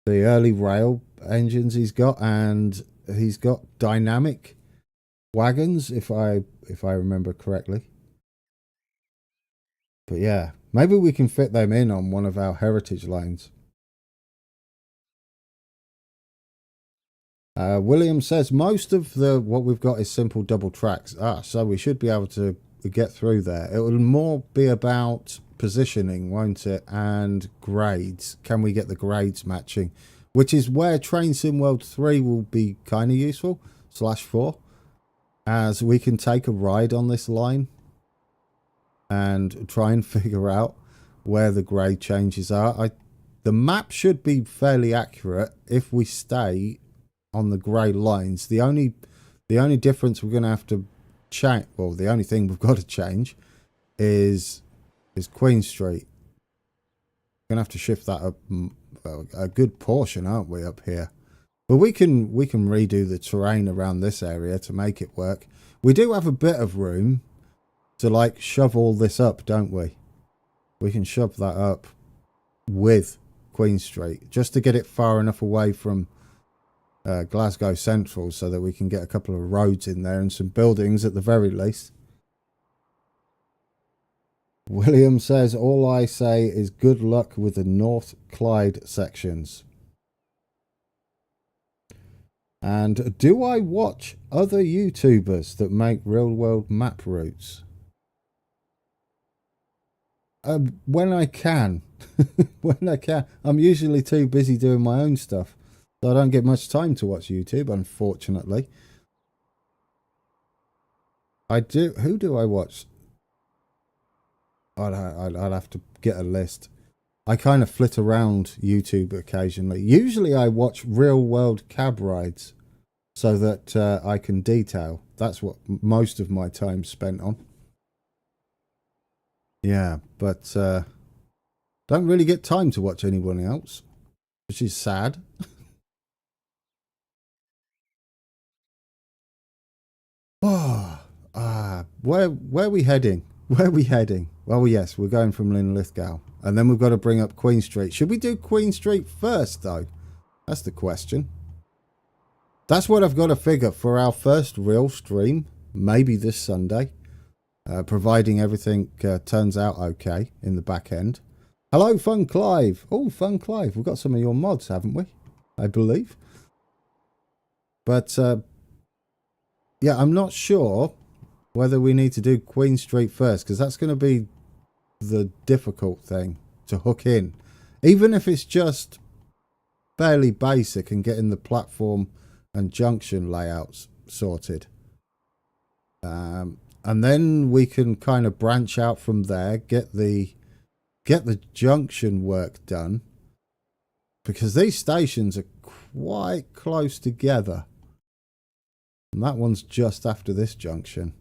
The early rail engines he's got, and he's got dynamic wagons, if I remember correctly. But yeah, maybe we can fit them in on one of our heritage lines. William says most of what we've got is simple double tracks. So we should be able to get through there. It will more be about positioning, won't it? And grades. Can we get the grades matching? Which is where Train Sim World 3 will be kind of useful, /4. As we can take a ride on this line and try and figure out where the grade changes are. The map should be fairly accurate if we stay on the grey lines. The only difference we're going to have to change, well, the only thing we've got to change is Queen Street. We're going to have to shift that up a good portion, aren't we, up here? But we can redo the terrain around this area to make it work. We do have a bit of room to like shove all this up, don't we? We can shove that up with Queen Street just to get it far enough away from Glasgow Central so that we can get a couple of roads in there and some buildings at the very least. William says, all I say is good luck with the North Clyde sections. And do I watch other YouTubers that make real world map routes? When I can. When I can. I'm usually too busy doing my own stuff. So I don't get much time to watch YouTube, unfortunately. I do. Who do I watch? I'd have to get a list. I kind of flit around YouTube occasionally. Usually I watch real world cab rides so that I can detail. That's what most of my time's spent on. Yeah, but don't really get time to watch anyone else, which is sad. Where are we heading? Where are we heading? Well, yes, we're going from Linlithgow. And then we've got to bring up Queen Street. Should we do Queen Street first, though? That's the question. That's what I've got to figure for our first real stream. Maybe this Sunday. Providing everything turns out okay in the back end. Hello, Fun Clive. Oh, Fun Clive. We've got some of your mods, haven't we? I believe. But, yeah, I'm not sure whether we need to do Queen Street first, because that's going to be the difficult thing to hook in. Even if it's just fairly basic and getting the platform and junction layouts sorted. And then we can kind of branch out from there, get the junction work done. Because these stations are quite close together. And that one's just after this junction.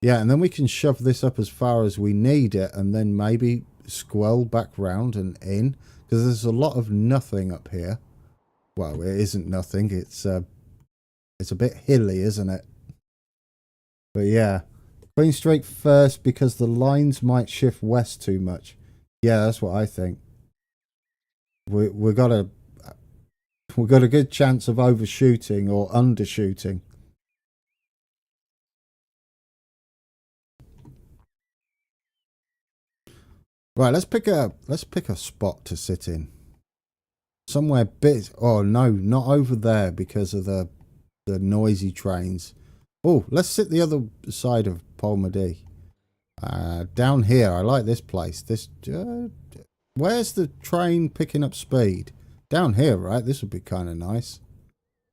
Yeah, and then we can shove this up as far as we need it and then maybe squirrel back round and in. Because there's a lot of nothing up here. Well, it isn't nothing. It's a bit hilly, isn't it? But yeah, Queen Street first because the lines might shift west too much. Yeah, that's what I think. We got a good chance of overshooting or undershooting. Right, let's pick a spot to sit in. Somewhere bit. Oh no, not over there because of the noisy trains. Oh, let's sit the other side of Polmadie. Down here, I like this place. Where's the train picking up speed? Down here, right? This would be kind of nice.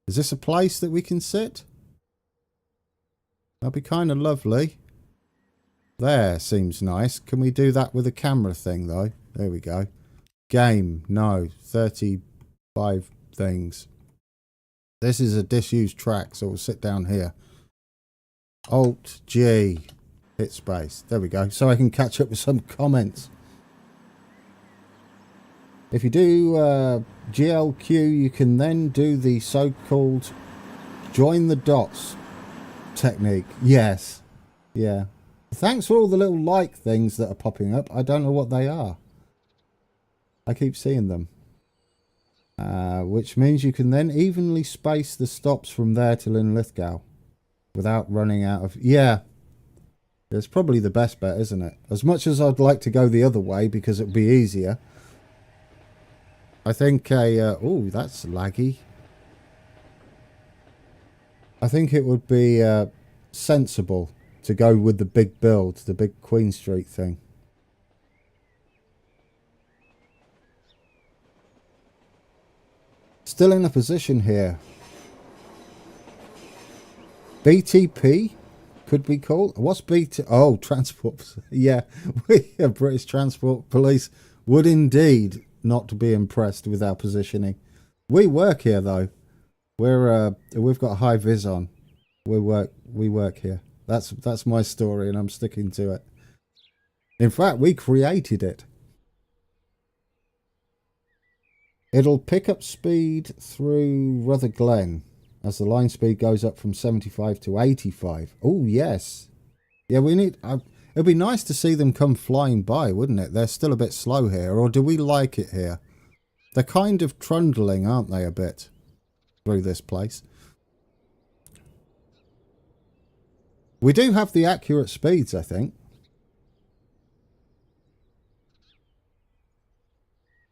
Is this a place that we can sit? That'd be kind of lovely. There, seems nice. Can we do that with a camera thing, though? There we go. Game, no. 35 things. This is a disused track, so we'll sit down here. Alt G. Hit space. There we go. So I can catch up with some comments. If you do GLQ, you can then do the so-called join the dots technique. Yes. Yeah. Thanks for all the little like things that are popping up. I don't know what they are. I keep seeing them. Which means you can then evenly space the stops from there to Linlithgow without running out of... Yeah. It's probably the best bet, isn't it? As much as I'd like to go the other way because it would be easier. I think oh, that's laggy. I think it would be sensible to go with the big build, the big Queen Street thing. Still in a position here. BTP could be called. What's BT? Oh, transport. Yeah, we British Transport Police would indeed not be impressed with our positioning. We work here though. We've got a high vis on. We work here. That's my story, and I'm sticking to it. In fact, we created it. It'll pick up speed through Ruther Glen as the line speed goes up from 75 to 85. Oh, yes. Yeah, we need... it'd be nice to see them come flying by, wouldn't it? They're still a bit slow here, or do we like it here? They're kind of trundling, aren't they, a bit, through this place? We do have the accurate speeds, I think.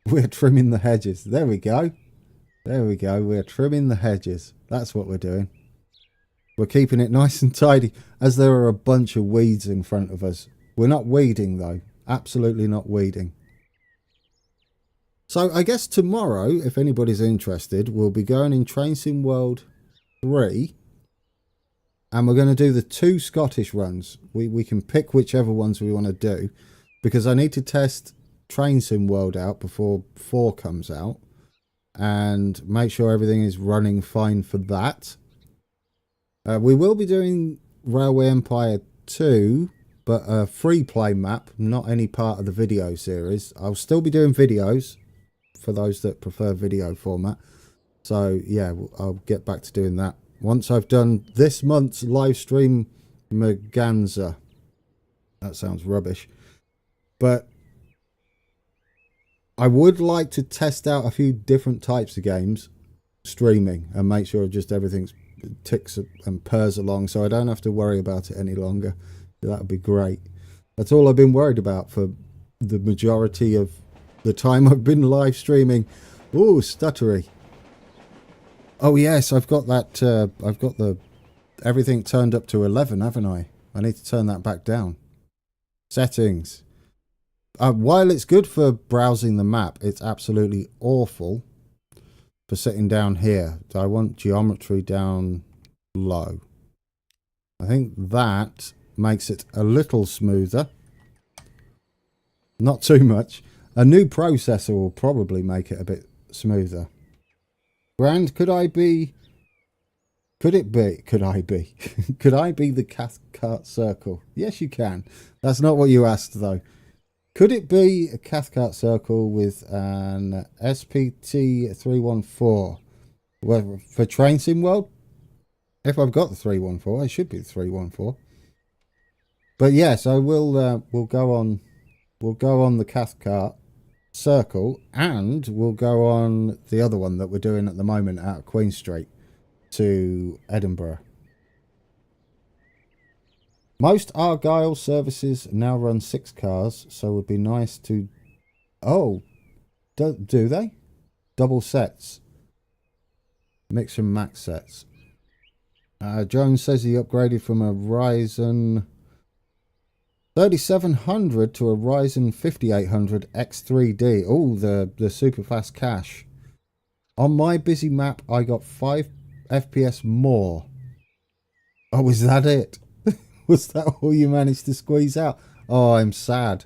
We're trimming the hedges. There we go. There we go. We're trimming the hedges. That's what we're doing. We're keeping it nice and tidy, as there are a bunch of weeds in front of us. We're not weeding, though. Absolutely not weeding. So I guess tomorrow, if anybody's interested, we'll be going in Train Sim World 3. And we're going to do the 2 Scottish runs. We can pick whichever ones we want to do. Because I need to test Train Sim World out before 4 comes out. And make sure everything is running fine for that. We will be doing Railway Empire 2. But a free play map, not any part of the video series. I'll still be doing videos for those that prefer video format. So yeah, I'll get back to doing that once I've done this month's live stream Merganza. That sounds rubbish. But I would like to test out a few different types of games streaming and make sure just everything ticks and purrs along so I don't have to worry about it any longer. That would be great. That's all I've been worried about for the majority of the time I've been live streaming. Ooh, stuttery. Oh yes, I've got that. I've got the everything turned up to 11, haven't I? I need to turn that back down. Settings. While it's good for browsing the map, it's absolutely awful for sitting down here. So I want geometry down low. I think that makes it a little smoother. Not too much. A new processor will probably make it a bit smoother. Brand, could I be the Cathcart Circle? Yes, you can. That's not what you asked, though. Could it be a Cathcart Circle with an SPT 314? Well, for Train Sim World? If I've got the 314, it should be the 314. But yes, I will. We'll go on the Cathcart Circle, and we'll go on the other one that we're doing at the moment out of Queen Street to Edinburgh. Most Argyle services now run 6 cars, so it would be nice to... Oh, do they? Double sets. Mix and max sets. Jones says he upgraded from a Ryzen 3700 to a Ryzen 5800 X3D. Oh, the super fast cache. On my busy map, I got 5 FPS more. Oh, was that it? Was that all you managed to squeeze out? Oh, I'm sad.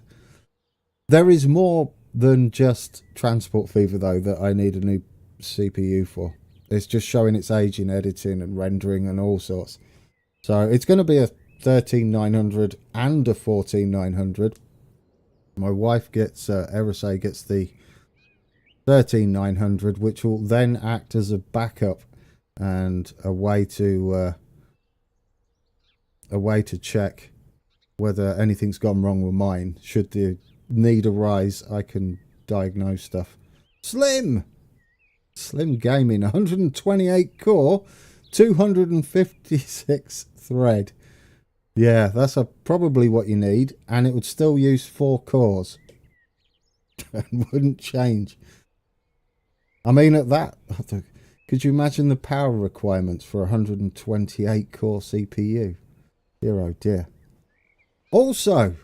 There is more than just Transport Fever, though, that I need a new CPU for. It's just showing its age in editing and rendering and all sorts. So it's going to be a 13900 and a 14900. My wife gets, RSA gets the 13900, which will then act as a backup and a way to check whether anything's gone wrong with mine. Should the need arise, I can diagnose stuff. Slim Gaming, 128 core, 256 thread. Yeah, that's probably what you need, and it would still use 4 cores. And wouldn't change. I mean, at that, could you imagine the power requirements for a 128 core CPU? Dear oh dear. Also,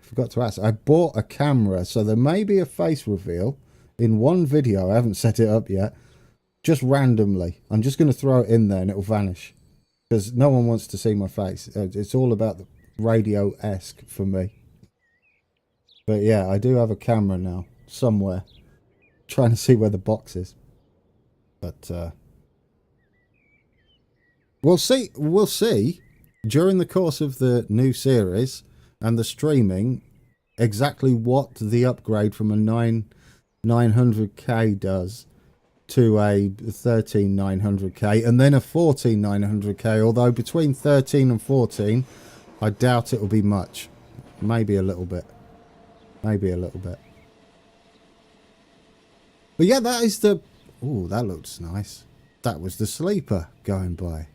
forgot to ask, I bought a camera, so there may be a face reveal in one video. I haven't set it up yet. Just randomly. I'm just going to throw it in there and it'll vanish. Because no one wants to see my face. It's all about the radio-esque for me. But yeah, I do have a camera now. Somewhere. Trying to see where the box is. But we'll see during the course of the new series and the streaming exactly what the upgrade from a 900K does to a 13900K and then a 14900K, although between 13 and 14 I doubt it will be much. Maybe a little bit. But yeah, that is the... Oh, that looks nice. That was the sleeper going by.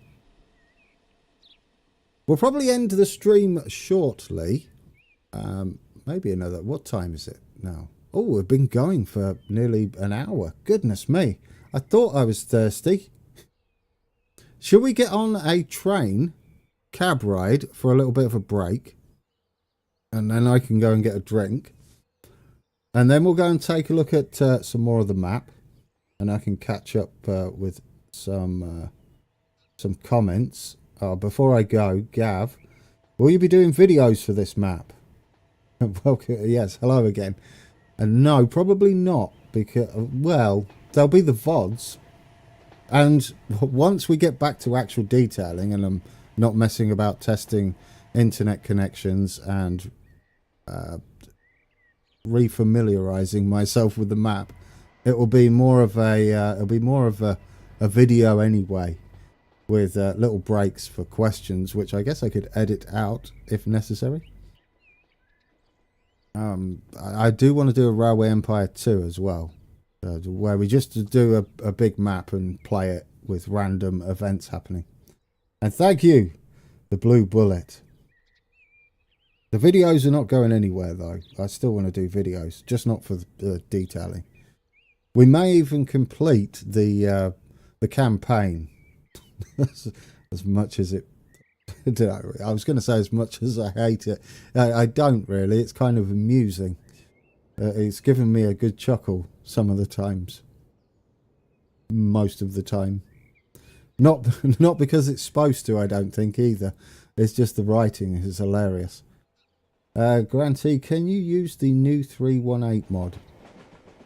We'll probably end the stream shortly. Maybe another... What time is it now? Oh, we've been going for nearly an hour. Goodness me. I thought I was thirsty. Should we get on a train cab ride for a little bit of a break? And then I can go and get a drink. And then we'll go and take a look at some more of the map. And I can catch up with some comments. Before I go, Gav, will you be doing videos for this map? Welcome. Yes, hello again. And no, probably not, because, well, there'll be the VODs. And once we get back to actual detailing and I'm not messing about testing internet connections and refamiliarizing myself with the map, it will be more of a video anyway, with little breaks for questions, which I guess I could edit out if necessary. I do want to do a Railway Empire 2 as well, where we just do a big map and play it with random events happening. And thank you, the Blue Bullet. The videos are not going anywhere though. I still want to do videos, just not for the detailing. We may even complete the campaign as much as it... I was going to say as much as I hate it. I don't really. It's kind of amusing. It's given me a good chuckle some of the times. Most of the time. Not because it's supposed to, I don't think, either. It's just the writing is hilarious. Grantee, can you use the new 318 mod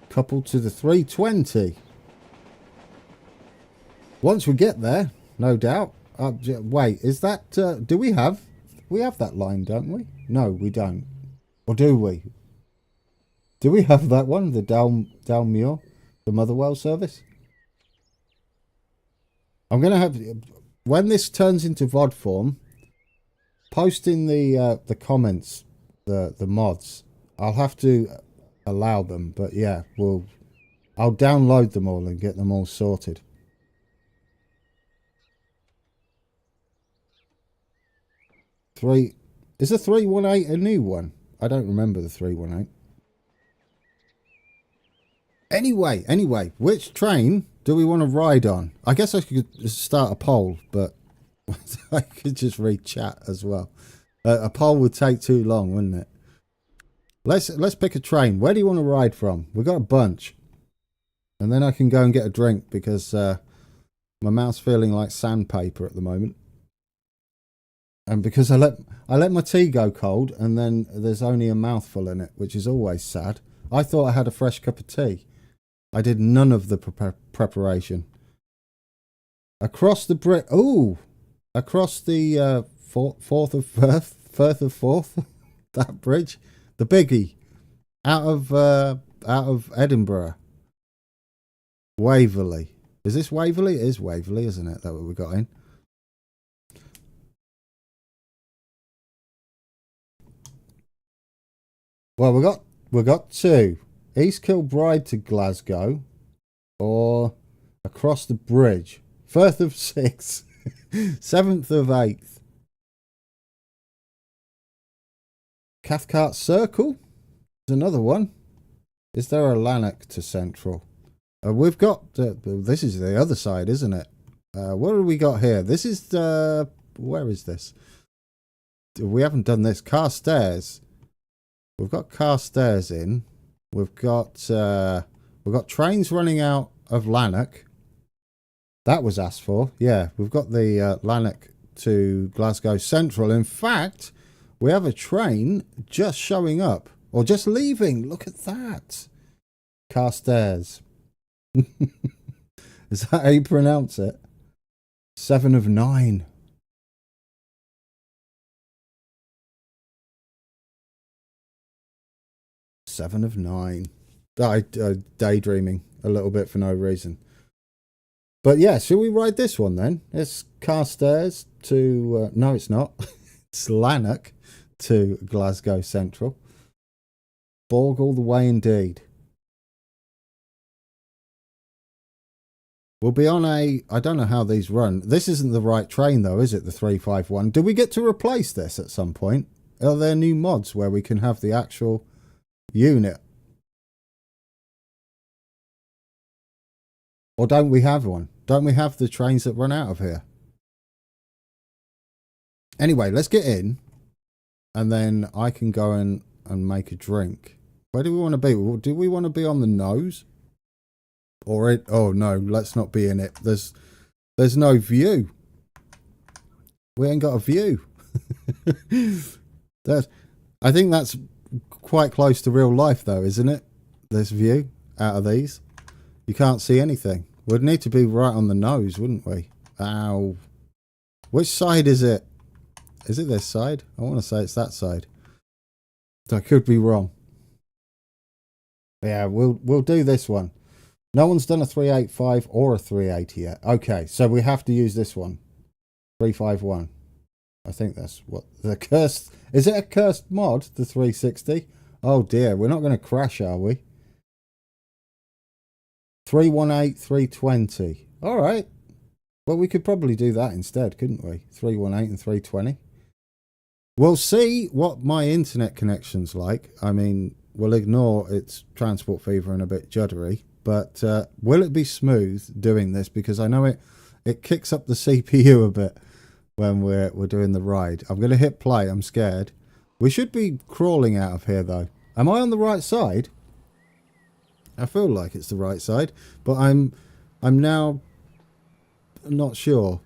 coupled to the 320? Once we get there, no doubt. Wait, is that... do we have... We have that line, don't we? No, we don't. Or do we? Do we have that one? The Dalmuir? The Motherwell service? I'm going to have... When this turns into VOD form, post in the comments the mods. I'll have to allow them, but yeah, I'll download them all and get them all sorted. Is the 318 a new one? I don't remember the 318. Anyway, which train do we want to ride on? I guess I could start a poll, but I could just read chat as well. A poll would take too long, wouldn't it? Let's pick a train. Where do you want to ride from? We've got a bunch. And then I can go and get a drink because My mouth's feeling like sandpaper at the moment. And because I let my tea go cold, and then there's only a mouthful in it, which is always sad. I thought I had a fresh cup of tea. I did none of the preparation. Across the across the Firth of Forth, that bridge, the biggie, out of Edinburgh. Waverley. Is this Waverley? It is Waverley, isn't it? That what we got in. Well, we got two. East Kilbride to Glasgow, or across the bridge. Firth of 6th, 7th of 8th. Cathcart Circle is another one. Is there a Lanark to Central? We've got this is the other side, isn't it? What have we got here? This is where is this? We haven't done this. Carstairs. We've got Carstairs in. We've got trains running out of Lanark. That was asked for. Yeah, we've got the Lanark to Glasgow Central. In fact, we have a train just showing up or just leaving. Look at that. Carstairs. Is that how you pronounce it? 7 of 9. Seven of 9. I daydreaming a little bit for no reason. But yeah, shall we ride this one then? It's Carstairs to... no, it's not. It's Lanark to Glasgow Central. Borg all the way indeed. We'll be on a... I don't know how these run. This isn't the right train though, is it? The 351. Do we get to replace this at some point? Are there new mods where we can have the actual unit? Or don't we have one? Don't we have the trains that run out of here? Anyway, let's get in. And then I can go and make a drink. Where do we want to be? Do we want to be on the nose? Or it... Oh no, let's not be in it. There's no view. We ain't got a view. I think that's quite close to real life though, isn't it? This view out of these. You can't see anything. We'd need to be right on the nose, wouldn't we? Ow. Which side is it? Is it this side? I want to say it's that side. I could be wrong. Yeah, we'll do this one. No one's done a 385 or a 380 yet. Okay, so we have to use this one. 351. I think that's what the cursed... Is it a cursed mod, the 360? Oh dear, we're not going to crash, are we? 318, 320. All right. Well, we could probably do that instead, couldn't we? 318 and 320. We'll see what my internet connection's like. I mean, we'll ignore its transport fever and a bit juddery. But will it be smooth doing this? Because I know it kicks up the CPU a bit when we're doing the ride. I'm going to hit play. I'm scared. We should be crawling out of here, though. Am I on the right side? I feel like it's the right side, but I'm now not sure.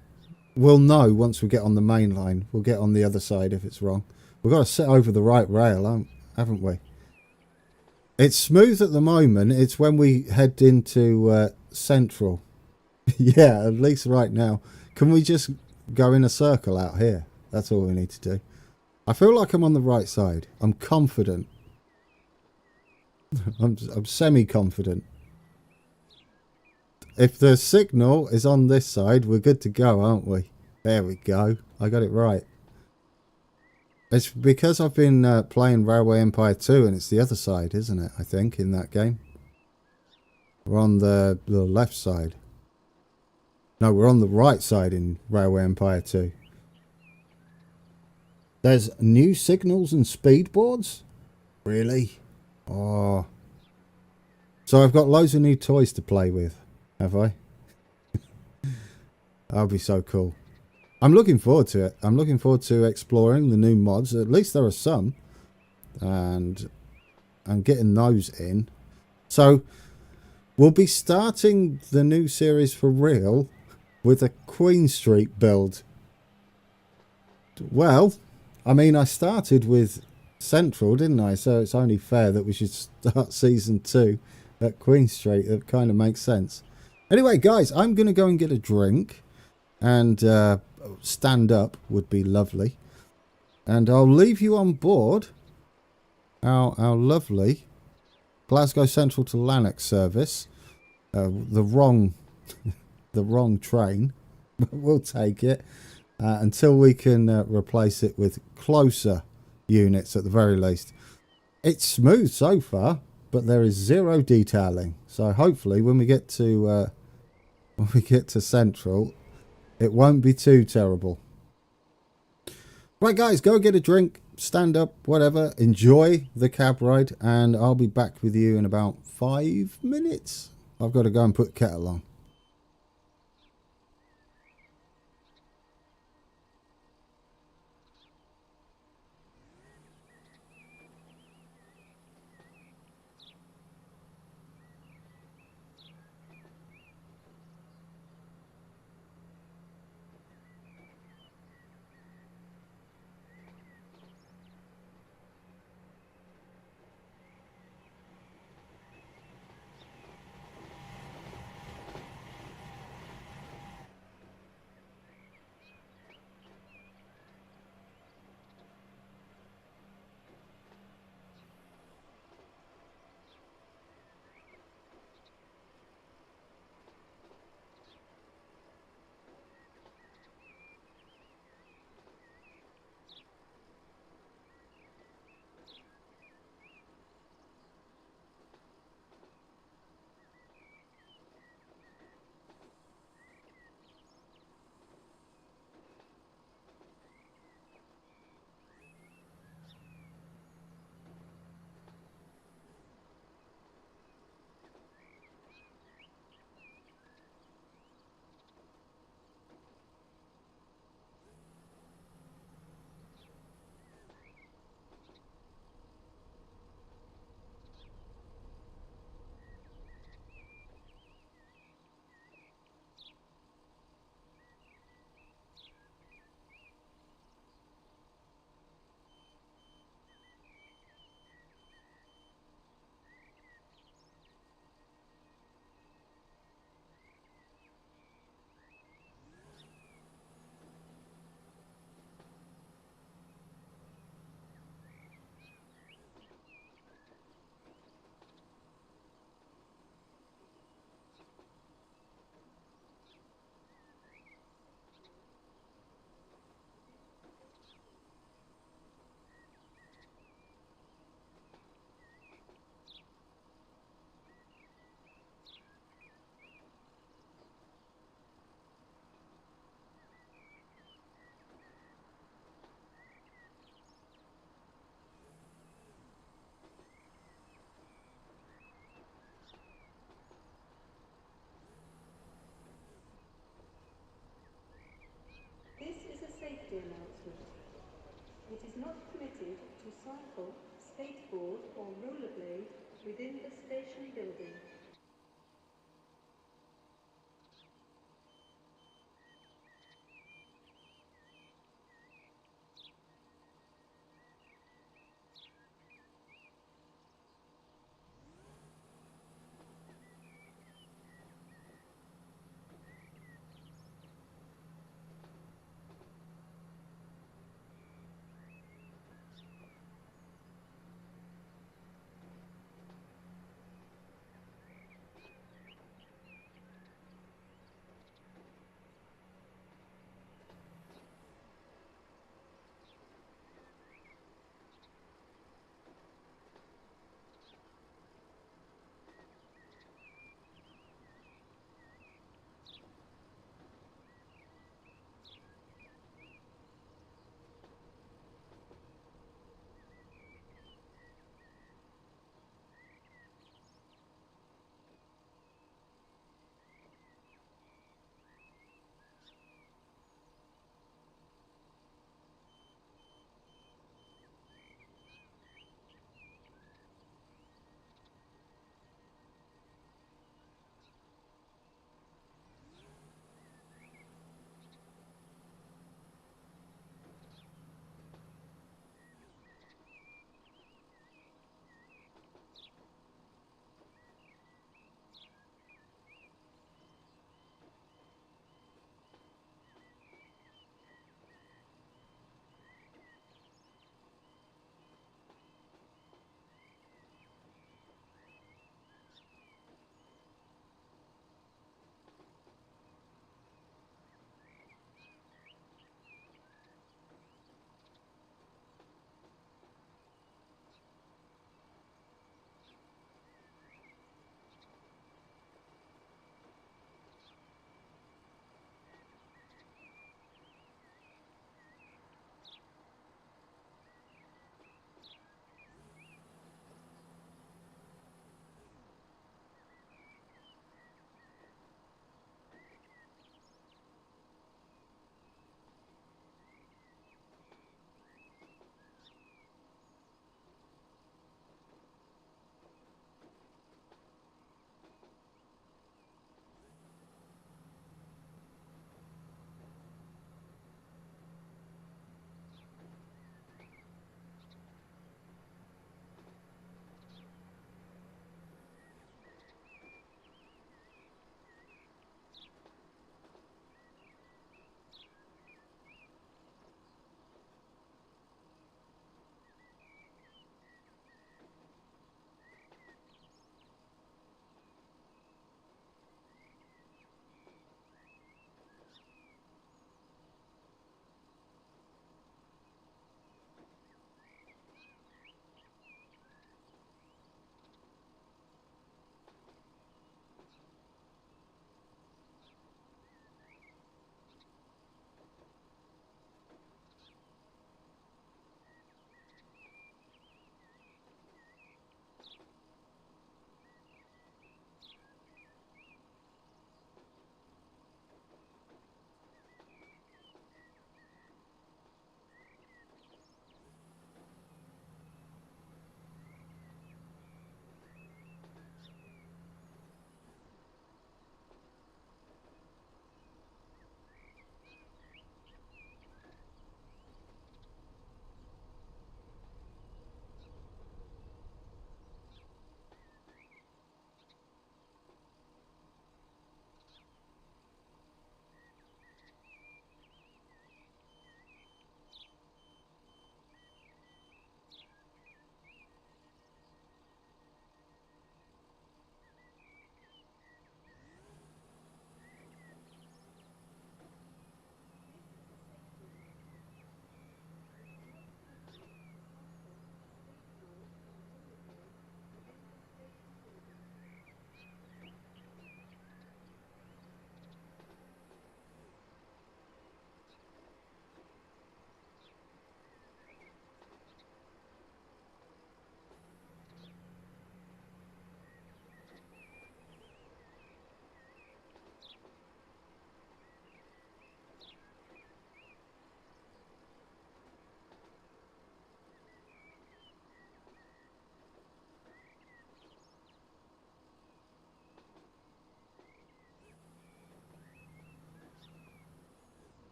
We'll know once we get on the main line. We'll get on the other side if it's wrong. We've got to sit over the right rail, haven't we? It's smooth at the moment. It's when we head into Central. Yeah, at least right now. Can we just go in a circle out here? That's all we need to do. I feel like I'm on the right side. I'm confident. I'm semi-confident. If the signal is on this side, we're good to go, aren't we? There we go. I got it right. It's because I've been playing Railway Empire 2 and it's the other side, isn't it? I think, in that game. We're on the left side. No, we're on the right side in Railway Empire 2. There's new signals and speed boards? Really? Oh. So I've got loads of new toys to play with, have I? That'll be so cool. I'm looking forward to it. I'm looking forward to exploring the new mods. At least there are some. And I'm getting those in. So we'll be starting the new series for real with a Queen Street build. Well, I mean, I started with Central, didn't I? So it's only fair that we should start season 2 at Queen Street. It kind of makes sense. Anyway, guys, I'm going to go and get a drink, and stand up would be lovely. And I'll leave you on board our lovely Glasgow Central to Lanark service. The wrong train. We'll take it until we can replace it with closer units at the very least. It's smooth so far, but there is zero detailing. So hopefully when we get to Central, it won't be too terrible. Right, guys, go get a drink, stand up, whatever, enjoy the cab ride, and I'll be back with you in about 5 minutes. I've got to go and put kettle on.
This is a safety announcement. It is not permitted to cycle, skateboard or rollerblade within the station building.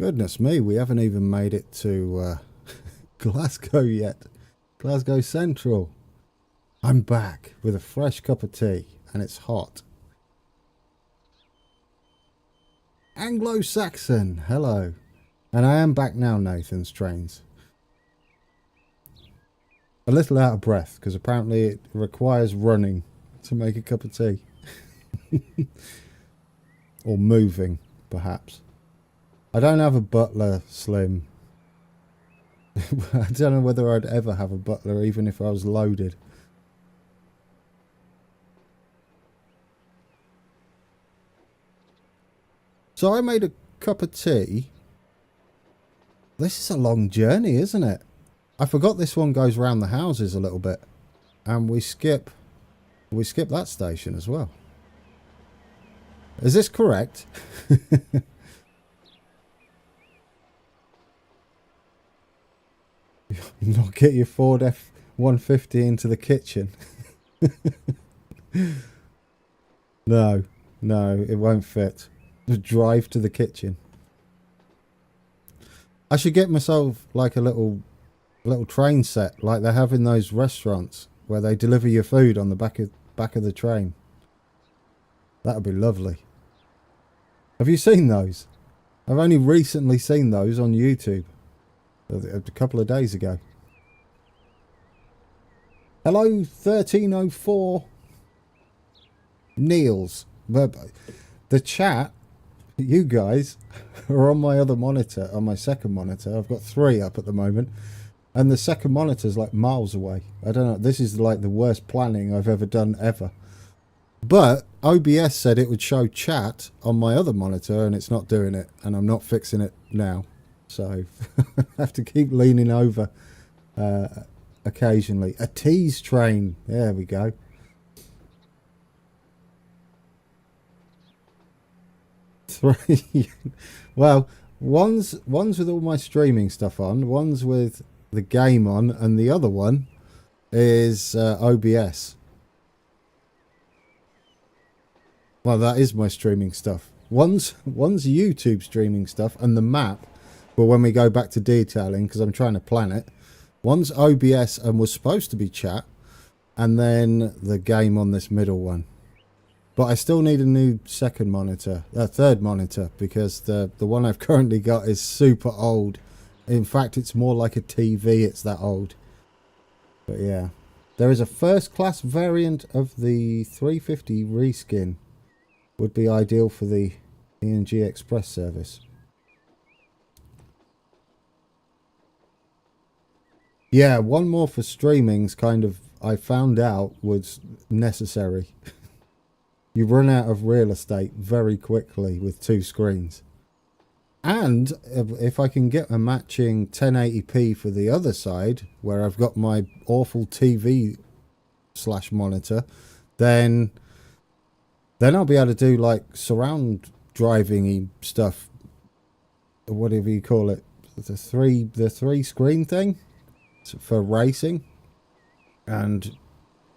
Goodness me, we haven't even made it to Glasgow yet. Glasgow Central. I'm back with a fresh cup of tea and it's hot. Anglo-Saxon, hello. And I am back now, Nathan's Trains. A little out of breath because apparently it requires running to make a cup of tea. Or moving, perhaps. I don't have a butler, Slim. I don't know whether I'd ever have a butler, even if I was loaded. So I made a cup of tea. This is a long journey, isn't it? I forgot this one goes round the houses a little bit. And we skip that station as well. Is this correct? Not get your Ford F-150 into the kitchen. No, it won't fit. Just drive to the kitchen. I should get myself like a little train set like they have in those restaurants where they deliver your food on the back of the train. That would be lovely. Have you seen those? I've only recently seen those on YouTube. A couple of days ago. Hello, 1304. Niels. The chat, you guys, are on my other monitor, on my second monitor. I've got 3 up at the moment. And the second monitor's like miles away. I don't know. This is like the worst planning I've ever done ever. But OBS said it would show chat on my other monitor and it's not doing it. And I'm not fixing it now. So I have to keep leaning over occasionally. A tease train. There we go. Well, one's with all my streaming stuff on. One's with the game on. And the other one is OBS. Well, that is my streaming stuff. One's YouTube streaming stuff and the map. But when we go back to detailing, because I'm trying to plan it, one's OBS and was supposed to be chat, and then the game on this middle one. But I still need a new third monitor, because the one I've currently got is super old. In fact, it's more like a TV, it's that old. But yeah. There is a first class variant of the 350 reskin. Would be ideal for the E&G Express service. Yeah, one more for streaming's kind of, I found out, was necessary. You run out of real estate very quickly with 2 screens. And if I can get a matching 1080p for the other side, where I've got my awful TV / monitor, then I'll be able to do like surround driving-y stuff, or whatever you call it. The three screen thing. For racing and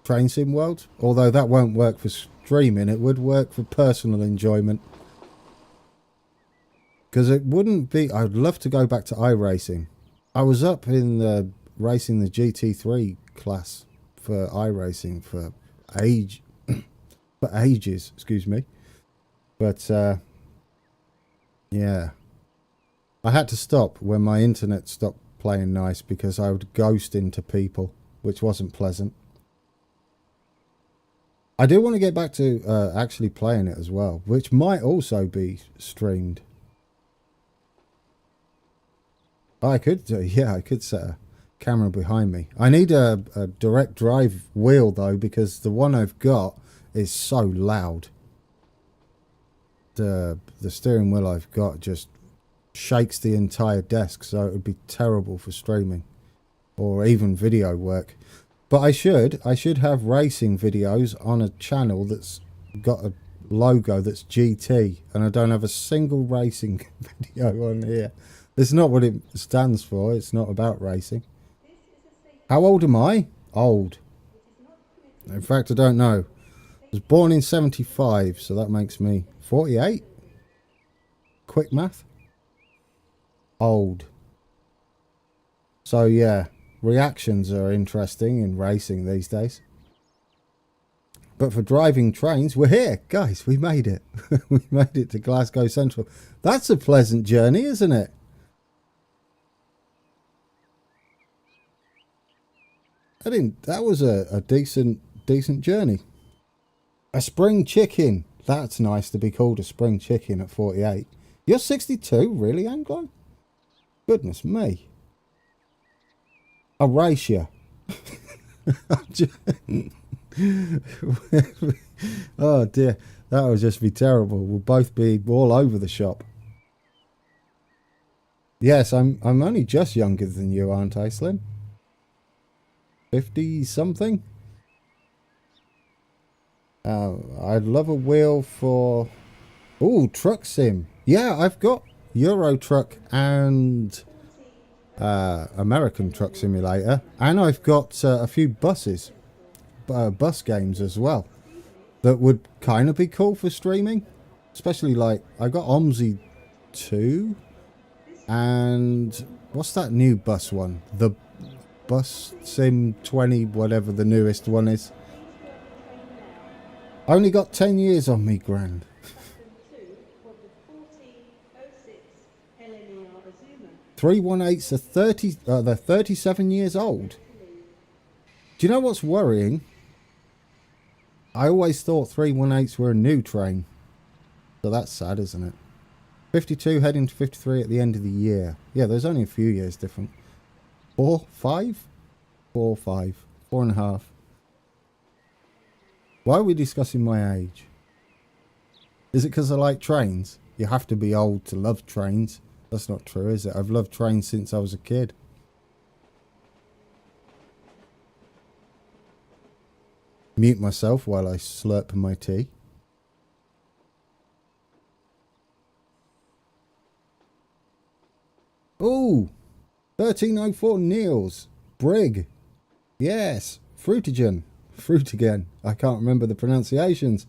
Train Sim World, although that won't work for streaming, it would work for personal enjoyment, because it wouldn't be. I'd love to go back to iRacing. I was up in racing the GT3 class for iRacing for ages, excuse me, but yeah, I had to stop when my internet stopped playing nice, because I would ghost into people, which wasn't pleasant. I do want to get back to actually playing it as well, which might also be streamed. I could set a camera behind me. I need a direct drive wheel though, because the one I've got is so loud. The steering wheel I've got just shakes the entire desk, so it would be terrible for streaming or even video work. But I should have racing videos on a channel that's got a logo that's GT, and I don't have a single racing video on here. It's not what it stands for. It's not about racing. How old am I? Old. In fact, I don't know. I was born in 75, so that makes me 48. Quick math. old. So yeah, reactions are interesting in racing these days. But for driving trains, we're here, guys. We made it. We made it to Glasgow Central. That's a pleasant journey, isn't it? That was a decent journey. A spring chicken. That's nice to be called a spring chicken at 48. You're 62, really, Anglo? Goodness me. I'll race you. Oh dear, that would just be terrible. We'll both be all over the shop. Yes, I'm only just younger than you, aren't I, Slim? 50 something. I'd love a wheel for... Ooh, truck sim. Yeah, I've got Euro Truck and American Truck Simulator, and I've got a few buses, bus games as well, that would kind of be cool for streaming. Especially like, I got OMSI 2, and what's that new bus one? The Bus Sim 20, whatever the newest one is. I only got 10 years on me, grand. 318's are 30, they're 37 years old. Do you know what's worrying? I always thought 318s were a new train. So that's sad, isn't it? 52 heading to 53 at the end of the year. Yeah, there's only a few years different. 4, 5? 4, 5. 4.5. Why are we discussing my age? Is it because I like trains? You have to be old to love trains. That's not true, is it? I've loved trains since I was a kid. Mute myself while I slurp my tea. Ooh! 1304 Niels. Brig. Yes. Fruitigen. Fruit again. I can't remember the pronunciations.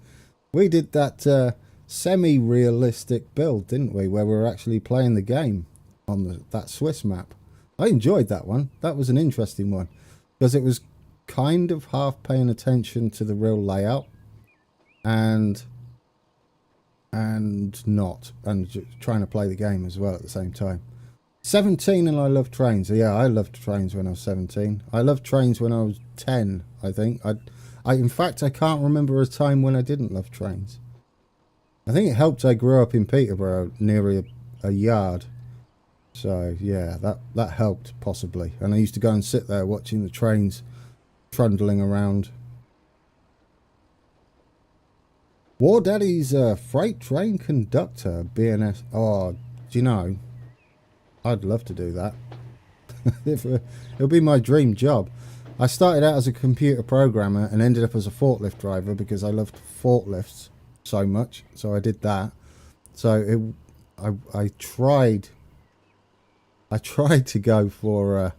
We did that semi-realistic build, didn't we? Where we were actually playing the game on that Swiss map. I enjoyed that one. That was an interesting one. Because it was kind of half paying attention to the real layout. And not. And trying to play the game as well at the same time. 17 and I love trains. Yeah, I loved trains when I was 17. I loved trains when I was 10, I think. In fact, I can't remember a time when I didn't love trains. I think it helped I grew up in Peterborough near a yard. So, yeah, that helped possibly. And I used to go and sit there watching the trains trundling around. War Daddy's freight train conductor, BNS. Oh, do you know? I'd love to do that. It'll be my dream job. I started out as a computer programmer and ended up as a forklift driver because I loved forklifts so much. So I did that. So I tried to go for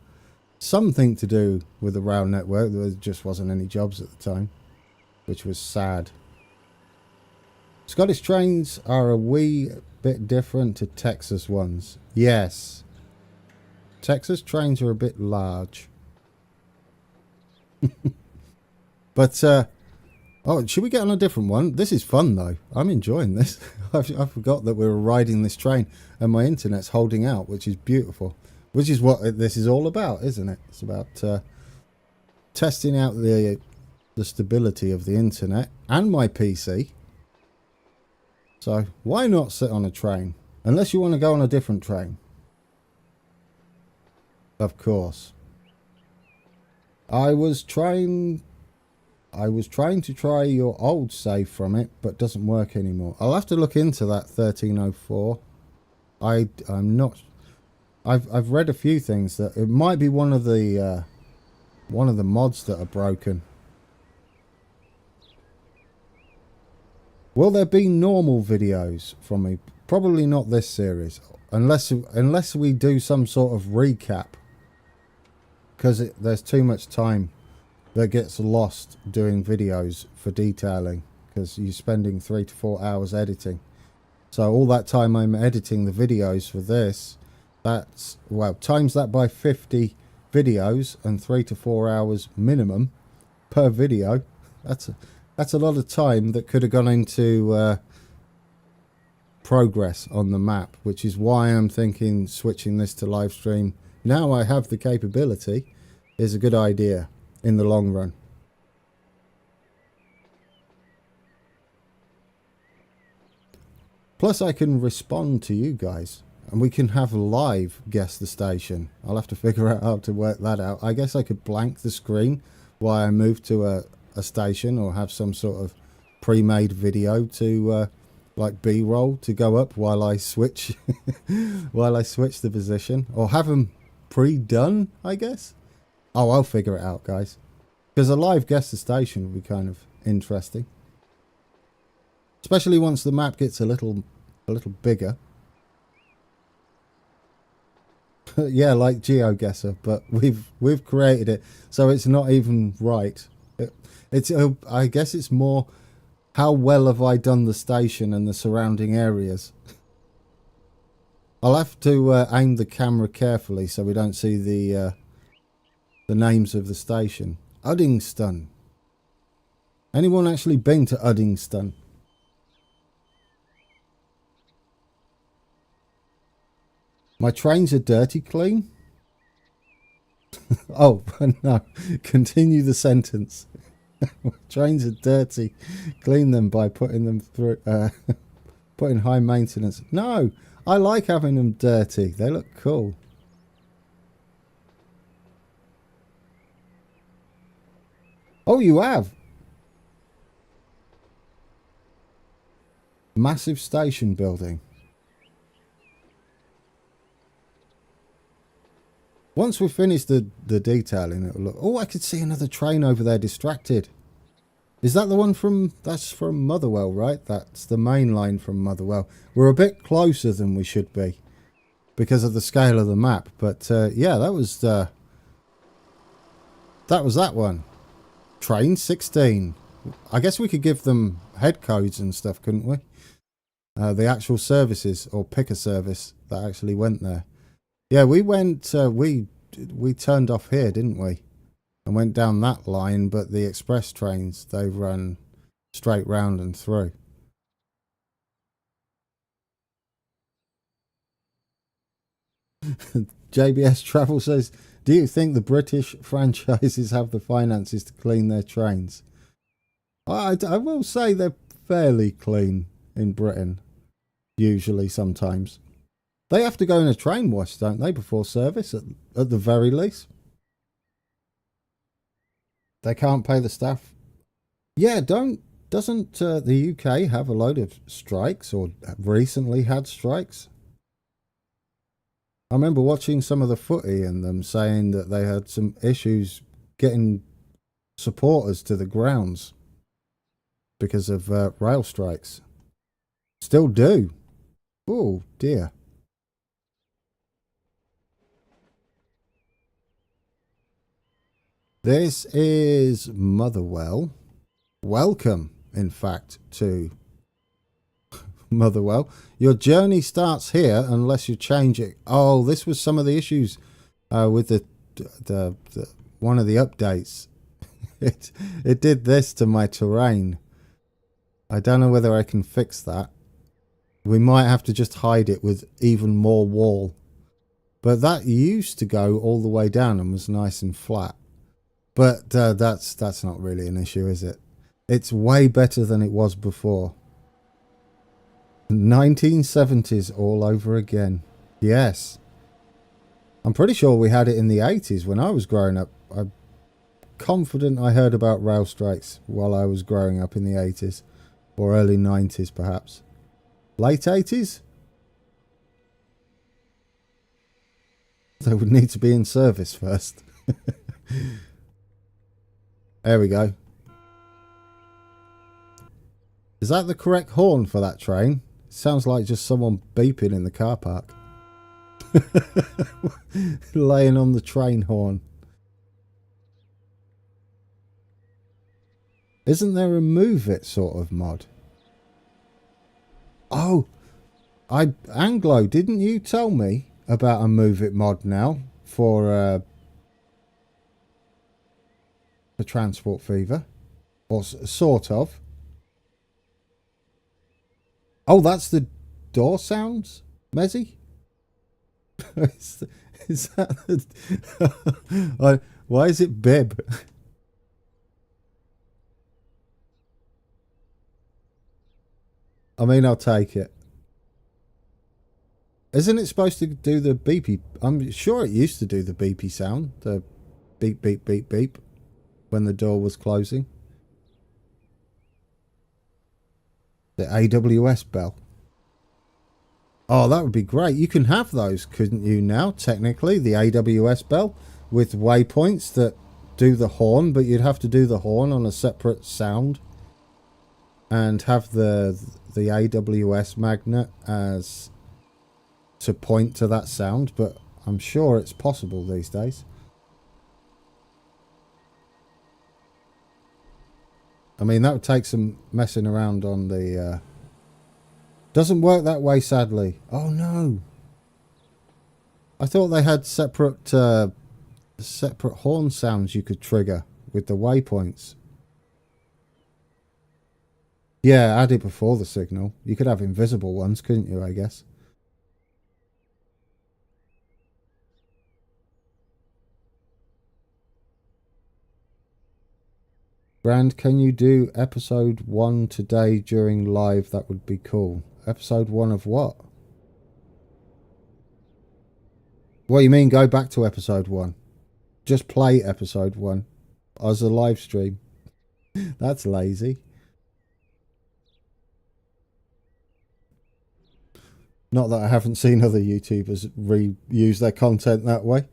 something to do with the rail network. There just wasn't any jobs at the time, which was sad. Scottish trains are a wee bit different to Texas ones. Yes. Texas trains are a bit large. But, oh, should we get on a different one? This is fun, though. I'm enjoying this. I forgot that we were riding this train and my internet's holding out, which is beautiful. Which is what this is all about, isn't it? It's about testing out the stability of the internet and my PC. So, why not sit on a train? Unless you want to go on a different train. Of course. I was trying to try your old save from it, but doesn't work anymore. I'll have to look into that 1304. I'm not. I've read a few things that it might be one of the mods that are broken. Will there be normal videos from me? Probably not this series, unless we do some sort of recap. Because there's too much time that gets lost doing videos for detailing, because you're spending 3 to 4 hours editing. So all that time I'm editing the videos for this, That's, well, times that by 50 videos and 3 to 4 hours minimum per video. That's a lot of time that could have gone into progress on the map, which is why I'm thinking switching this to live stream. Now I have the capability is a good idea in the long run. Plus I can respond to you guys and we can have live guess the station. I'll have to figure out how to work that out. I guess I could blank the screen while I move to a station, or have some sort of pre-made video to like B-roll to go up while I switch while I switch the position, or have them pre-done, I guess. Oh, I'll figure it out, guys, because a live guess the station would be kind of interesting, especially once the map gets a little bigger. Yeah, like GeoGuessr, but we've created it so it's not even right. It's I guess it's more how well have I done the station and the surrounding areas. I'll have to aim the camera carefully so we don't see the names of the station. Uddingston. Anyone actually been to Uddingston? My trains are dirty clean? Oh, no. Continue the sentence. My trains are dirty. Clean them by putting them through, putting high maintenance. No, I like having them dirty. They look cool. Oh, you have? Massive station building. Once we finish the detailing, it'll look... Oh, I could see another train over there distracted. Is that the one from... That's from Motherwell, right? That's the main line from Motherwell. We're a bit closer than we should be because of the scale of the map. But, yeah, that was that one. Train 16. I guess we could give them head codes and stuff, couldn't we? The actual services or picker service that actually went there. Yeah, we went, we turned off here, didn't we? And went down that line, but the express trains, they run straight round and through. JBS Travel says, do you think the British franchises have the finances to clean their trains? I will say they're fairly clean in Britain, usually, sometimes. They have to go in a train wash, don't they, before service, at the very least? They can't pay the staff. Yeah, doesn't the UK have a load of strikes, or recently had strikes? I remember watching some of the footy and them saying that they had some issues getting supporters to the grounds because of rail strikes. Still do. Oh, dear. This is Motherwell. Welcome, in fact, to Motherwell. Your journey starts here unless you change it. Oh, this was some of the issues with the one of the updates. It did this to my terrain. I don't know whether I can fix that. We might have to just hide it with even more wall. But that used to go all the way down and was nice and flat. But that's not really an issue, is it? It's way better than it was before. 1970s all over again. Yes. I'm pretty sure we had it in the 80s when I was growing up. I'm confident I heard about rail strikes while I was growing up in the 80s. Or early 90s, perhaps. Late 80s? They would need to be in service first. There we go. Is that the correct horn for that train? Sounds like just someone beeping in the car park. Laying on the train horn. Isn't there a move it sort of mod? Oh, Anglo, didn't you tell me about a Move It mod now for Transport Fever, or sort of. Oh, that's the door sounds, Mezzy. is that the, why is it Bib? I mean, I'll take it. Isn't it supposed to do the beepy? I'm sure it used to do the beepy sound, the beep, beep, beep, beep, when the door was closing. The AWS bell. Oh, that would be great. You can have those, couldn't you now, technically, the AWS bell with waypoints that do the horn, but you'd have to do the horn on a separate sound and have the AWS magnet as to point to that sound, but I'm sure it's possible these days. I mean, that would take some messing around on the... doesn't work that way, sadly. Oh, no. I thought they had separate horn sounds you could trigger with the waypoints. Yeah, add it before the signal. You could have invisible ones, couldn't you, I guess? Brand, can you do episode 1 today during live? That would be cool. Episode 1 of what? What do you mean go back to episode 1? Just play episode 1 as a live stream. That's lazy. Not that I haven't seen other YouTubers reuse their content that way.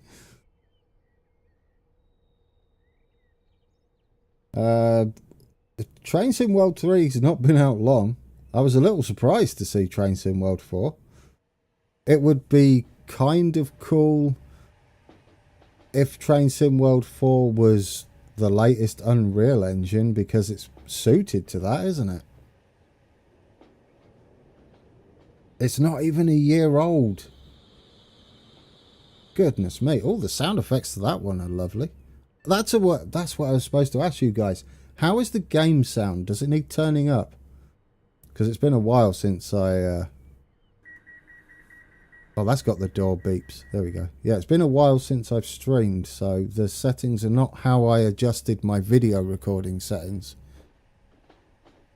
Train Sim World 3 has not been out long. I was a little surprised to see Train Sim World 4. It would be kind of cool if Train Sim World 4 was the latest Unreal Engine, because it's suited to that, isn't it? It's not even a year old. Goodness me, all the sound effects to that one are lovely. That's what I was supposed to ask you guys. How is the game sound? Does it need turning up? Because it's been a while since I... Oh, that's got the door beeps. There we go. Yeah, it's been a while since I've streamed, so the settings are not how I adjusted my video recording settings.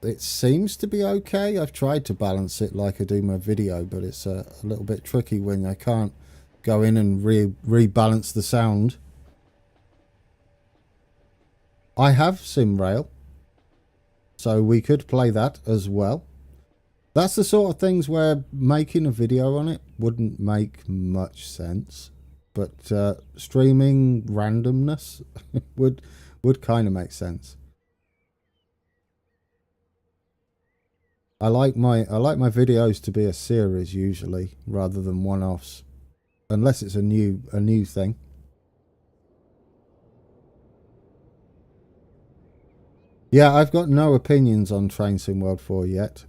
It seems to be okay. I've tried to balance it like I do my video, but it's a little bit tricky when I can't go in and rebalance the sound. I have SimRail, so we could play that as well. That's the sort of things where making a video on it wouldn't make much sense, but streaming randomness would kind of make sense. I like my videos to be a series usually, rather than one-offs, unless it's a new thing. Yeah, I've got no opinions on Train Sim World 4 yet.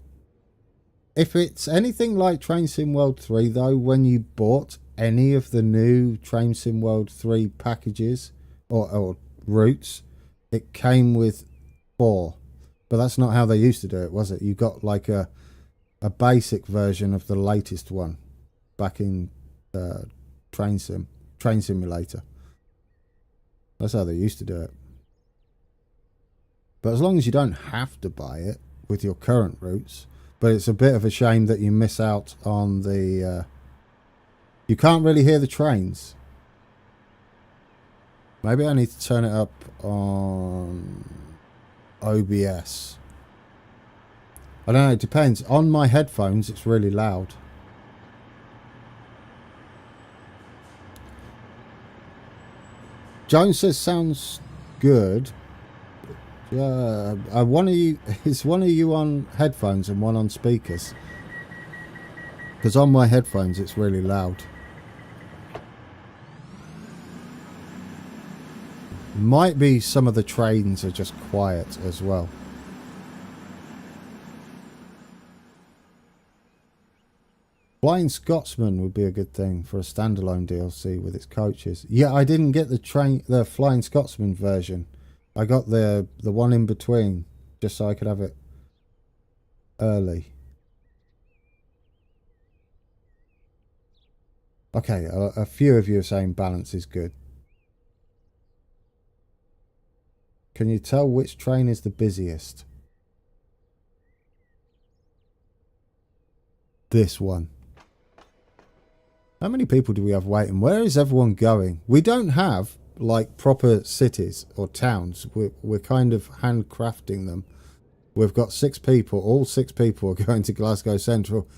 If it's anything like Train Sim World 3, though, when you bought any of the new Train Sim World 3 packages or routes, it came with 4. But that's not how they used to do it, was it? You got like a basic version of the latest one back in Train Simulator. That's how they used to do it. But as long as you don't have to buy it with your current routes, but it's a bit of a shame that you miss out on the... you can't really hear the trains. Maybe I need to turn it up on OBS. I don't know, it depends. On my headphones, it's really loud. Jones says sounds good. One of you is one of you on headphones and one on speakers? Because on my headphones it's really loud. Might be some of the trains are just quiet as well. Flying Scotsman would be a good thing for a standalone DLC with its coaches. Yeah, I didn't get the Flying Scotsman version. I got the one in between, just so I could have it early. Okay, a few of you are saying balance is good. Can you tell which train is the busiest? This one. How many people do we have waiting? Where is everyone going? We don't have like proper cities or towns. We're kind of handcrafting them. We've got 6 people. All 6 people are going to Glasgow Central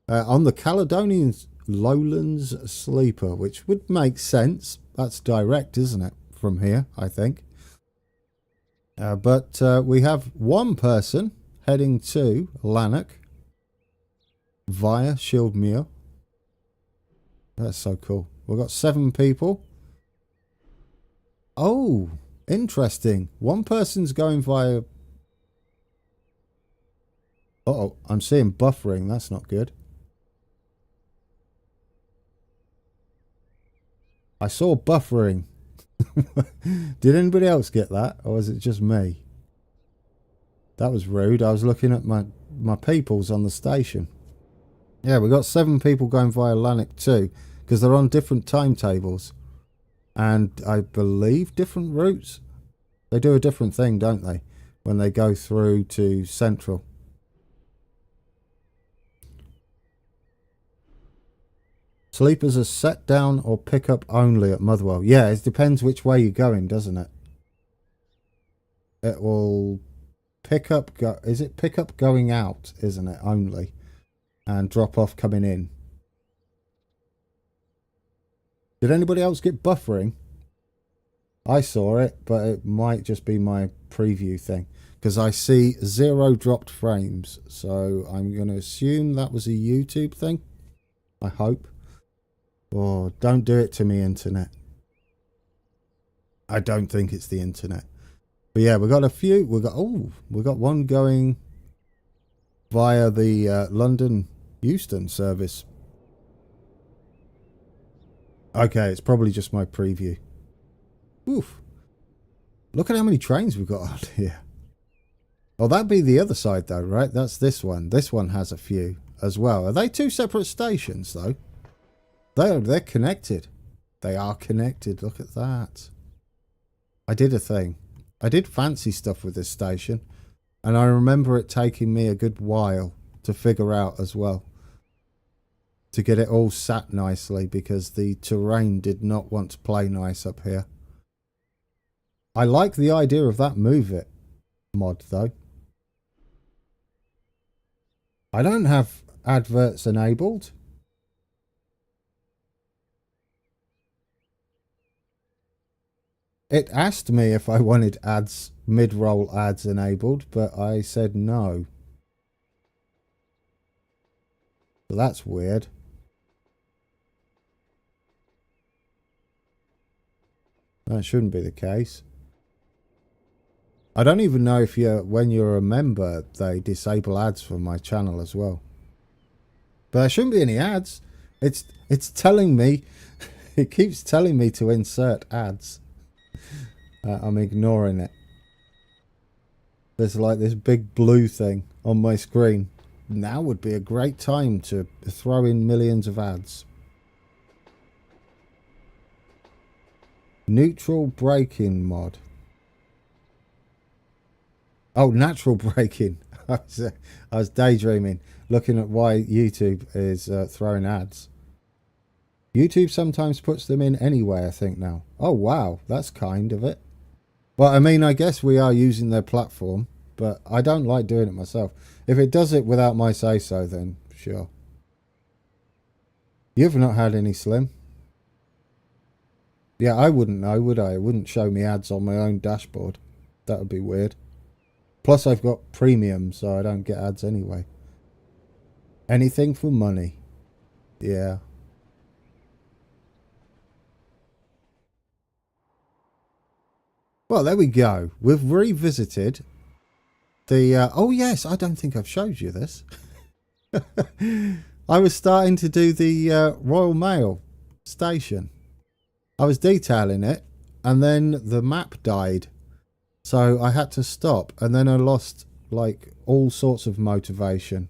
on the Caledonian Lowlands Sleeper, which would make sense. That's direct, isn't it, from here, I think. But we have one person heading to Lanark via Shieldmuir. That's so cool. We've got 7 people. Oh, interesting. One person's going via... Uh-oh, I'm seeing buffering. That's not good. I saw buffering. Did anybody else get that? Or was it just me? That was rude. I was looking at my peoples on the station. Yeah, we got 7 people going via Lanark too, because they're on different timetables. And I believe different routes. They do a different thing, don't they? When they go through to Central. Sleepers are set down or pick up only at Motherwell. Yeah, it depends which way you're going, doesn't it? It will pick up... Is it pick up going out, isn't it? Only. And drop off coming in. Did anybody else get buffering? I saw it, but it might just be my preview thing. Because I see 0 dropped frames. So I'm going to assume that was a YouTube thing. I hope. Oh, don't do it to me, internet. I don't think it's the internet. But yeah, we got a few. We got one going via the London Euston service. Okay, it's probably just my preview. Oof. Look at how many trains we've got out here. Oh, that'd be the other side though, right? That's this one. This one has a few as well. Are they 2 separate stations though? They're connected. They are connected. Look at that. I did a thing. I did fancy stuff with this station. And I remember it taking me a good while to figure out as well. To get it all sat nicely because the terrain did not want to play nice up here. I like the idea of that Move It mod though. I don't have adverts enabled. It asked me if I wanted ads, mid-roll ads enabled, but I said no. So that's weird. That shouldn't be the case. I don't even know if when you're a member, they disable ads for my channel as well. But there shouldn't be any ads. It's telling me, it keeps telling me to insert ads. I'm ignoring it. There's like this big blue thing on my screen. Now would be a great time to throw in millions of ads. Neutral braking mod. Oh, natural braking. I was daydreaming, looking at why YouTube is throwing ads. YouTube sometimes puts them in anyway, I think now. Oh, wow. That's kind of it. Well, I mean, I guess we are using their platform, but I don't like doing it myself. If it does it without my say-so, then sure. You've not had any Slim? Yeah, I wouldn't know, would I? It wouldn't show me ads on my own dashboard. That would be weird. Plus, I've got premium, so I don't get ads anyway. Anything for money. Yeah. Well, there we go. We've revisited the... oh, yes, I don't think I've showed you this. I was starting to do the Royal Mail station. I was detailing it, and then the map died. So I had to stop, and then I lost, like, all sorts of motivation.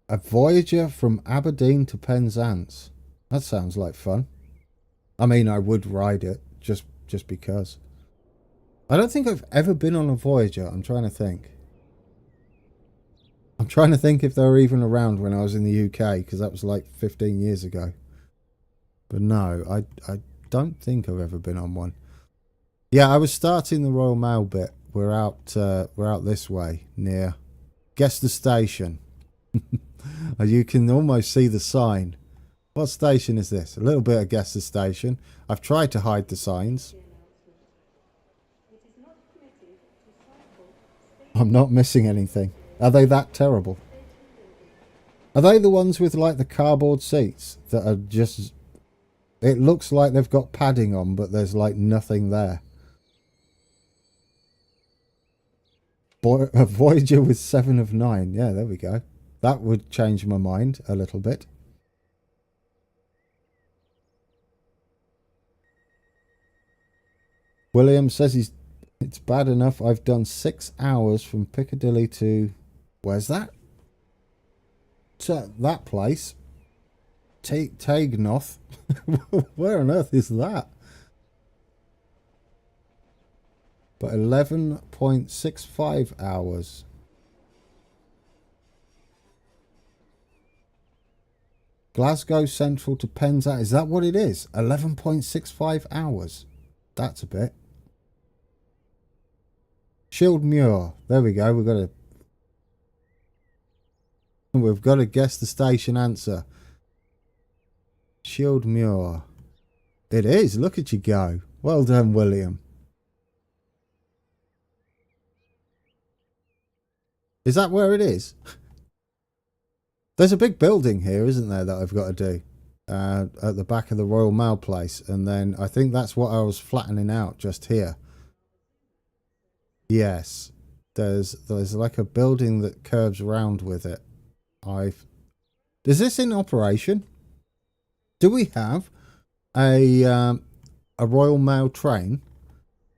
A Voyager from Aberdeen to Penzance. That sounds like fun. I mean, I would ride it, just because. I don't think I've ever been on a Voyager. I'm trying to think. I'm trying to think if they were even around when I was in the UK, because that was like 15 years ago. But no, I don't think I've ever been on one. Yeah, I was starting the Royal Mail bit. We're out this way near Gester Station. You can almost see the sign. What station is this? A little bit of Gester Station. I've tried to hide the signs. I'm not missing anything. Are they that terrible? Are they the ones with like the cardboard seats that are just... It looks like they've got padding on, but there's like nothing there. A Voyager with 7 of 9. Yeah, there we go. That would change my mind a little bit. William says it's bad enough I've done 6 hours from Piccadilly to... Where's that? To that place. Tagnoth. Where on earth is that? But 11.65 hours. Glasgow Central to Penzance. Is that what it is? 11.65 hours. That's a bit. Shieldmuir. There we go. We've got to guess the station answer. Shieldmuir. It is. Look at you go. Well done, William. Is that where it is? There's a big building here, isn't there, that I've got to do at the back of the Royal Mail place, and then I think that's what I was flattening out just here. Yes, there's like a building that curves around with it. Is this in operation? Do we have a Royal Mail train?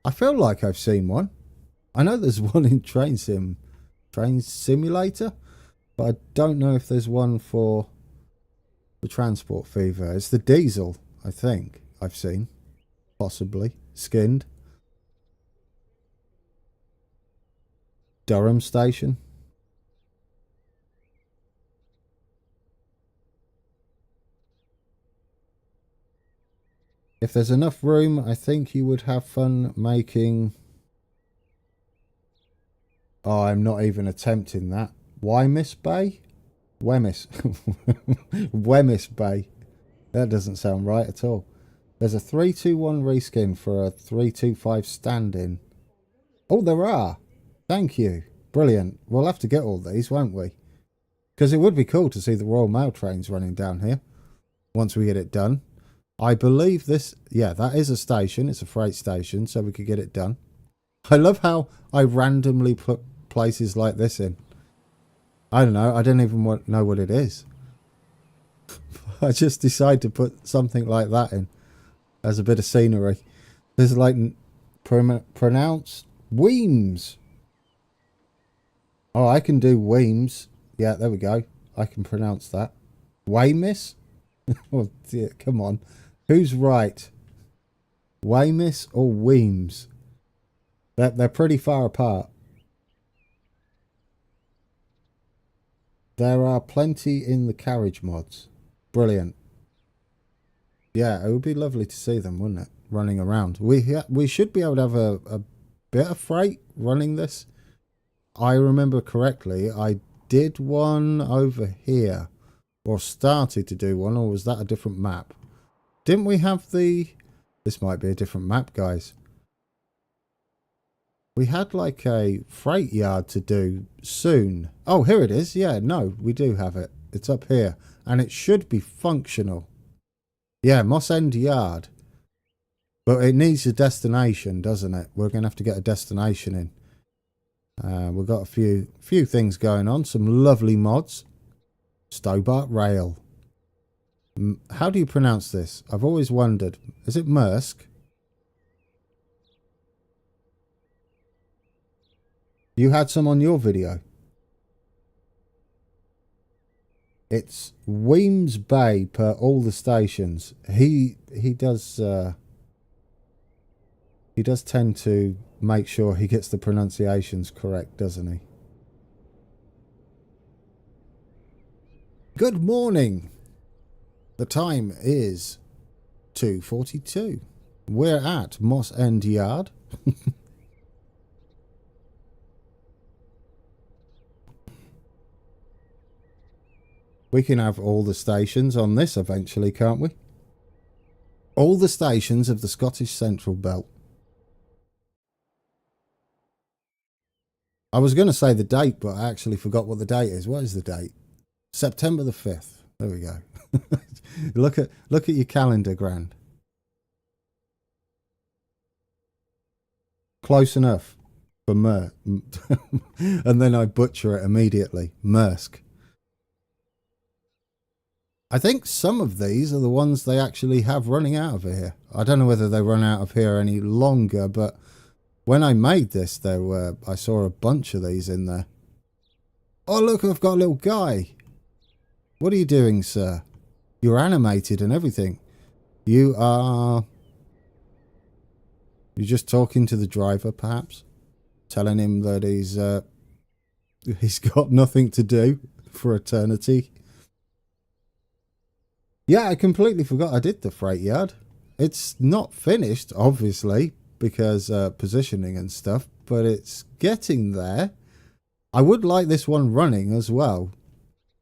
I feel like I've seen one. I know there's one in Train Simulator, but I don't know if there's one for the Transport Fever. It's the diesel, I think, I've seen. Possibly. Skinned. Durham Station. If there's enough room, I think you would have fun making... Oh, I'm not even attempting that. Wemyss Bay? Wemyss. Wemyss Bay. That doesn't sound right at all. There's a 321 reskin for a 325 stand-in. Oh, there are. Thank you. Brilliant. We'll have to get all these, won't we? Because it would be cool to see the Royal Mail trains running down here once we get it done. I believe this... Yeah, that is a station. It's a freight station, so we could get it done. I love how I randomly put places like this in. I don't know. I don't even know what it is. I just decide to put something like that in as a bit of scenery. There's like pronounced Weems. Oh, I can do Weems. Yeah, there we go. I can pronounce that. Wemyss? Oh dear, come on. Who's right? Wemyss or Weems? They're pretty far apart. There are plenty in the carriage mods. Brilliant. Yeah, it would be lovely to see them, wouldn't it? Running around. We should be able to have a bit of freight running this. I remember correctly, I did one over here. Or started to do one, or was that a different map? Didn't we have the... This might be a different map, guys. We had like a freight yard to do soon. Oh, here it is. Yeah, no, we do have it. It's up here. And it should be functional. Yeah, Moss End Yard. But it needs a destination, doesn't it? We're going to have to get a destination in. We've got a few things going on. Some lovely mods. Stobart Rail. How do you pronounce this? I've always wondered. Is it Maersk? You had some on your video. It's Weems Bay per all the stations. He does tend to make sure he gets the pronunciations correct, doesn't he? Good morning. The time is 2:42. We're at Moss End Yard. We can have all the stations on this eventually, can't we? All the stations of the Scottish Central Belt. I was going to say the date, but I actually forgot what the date is. What is the date? September the 5th. There we go. Look at your calendar, Grand. Close enough for Mer. And then I butcher it immediately. Maersk. I think some of these are the ones they actually have running out of here. I don't know whether they run out of here any longer, but when I made this, I saw a bunch of these in there. Oh, look, I've got a little guy. What are you doing, sir? You're animated and everything. You're just talking to the driver, perhaps? Telling him that he's got nothing to do for eternity. Yeah, I completely forgot I did the freight yard. It's not finished, obviously, because positioning and stuff, but it's getting there. I would like this one running as well.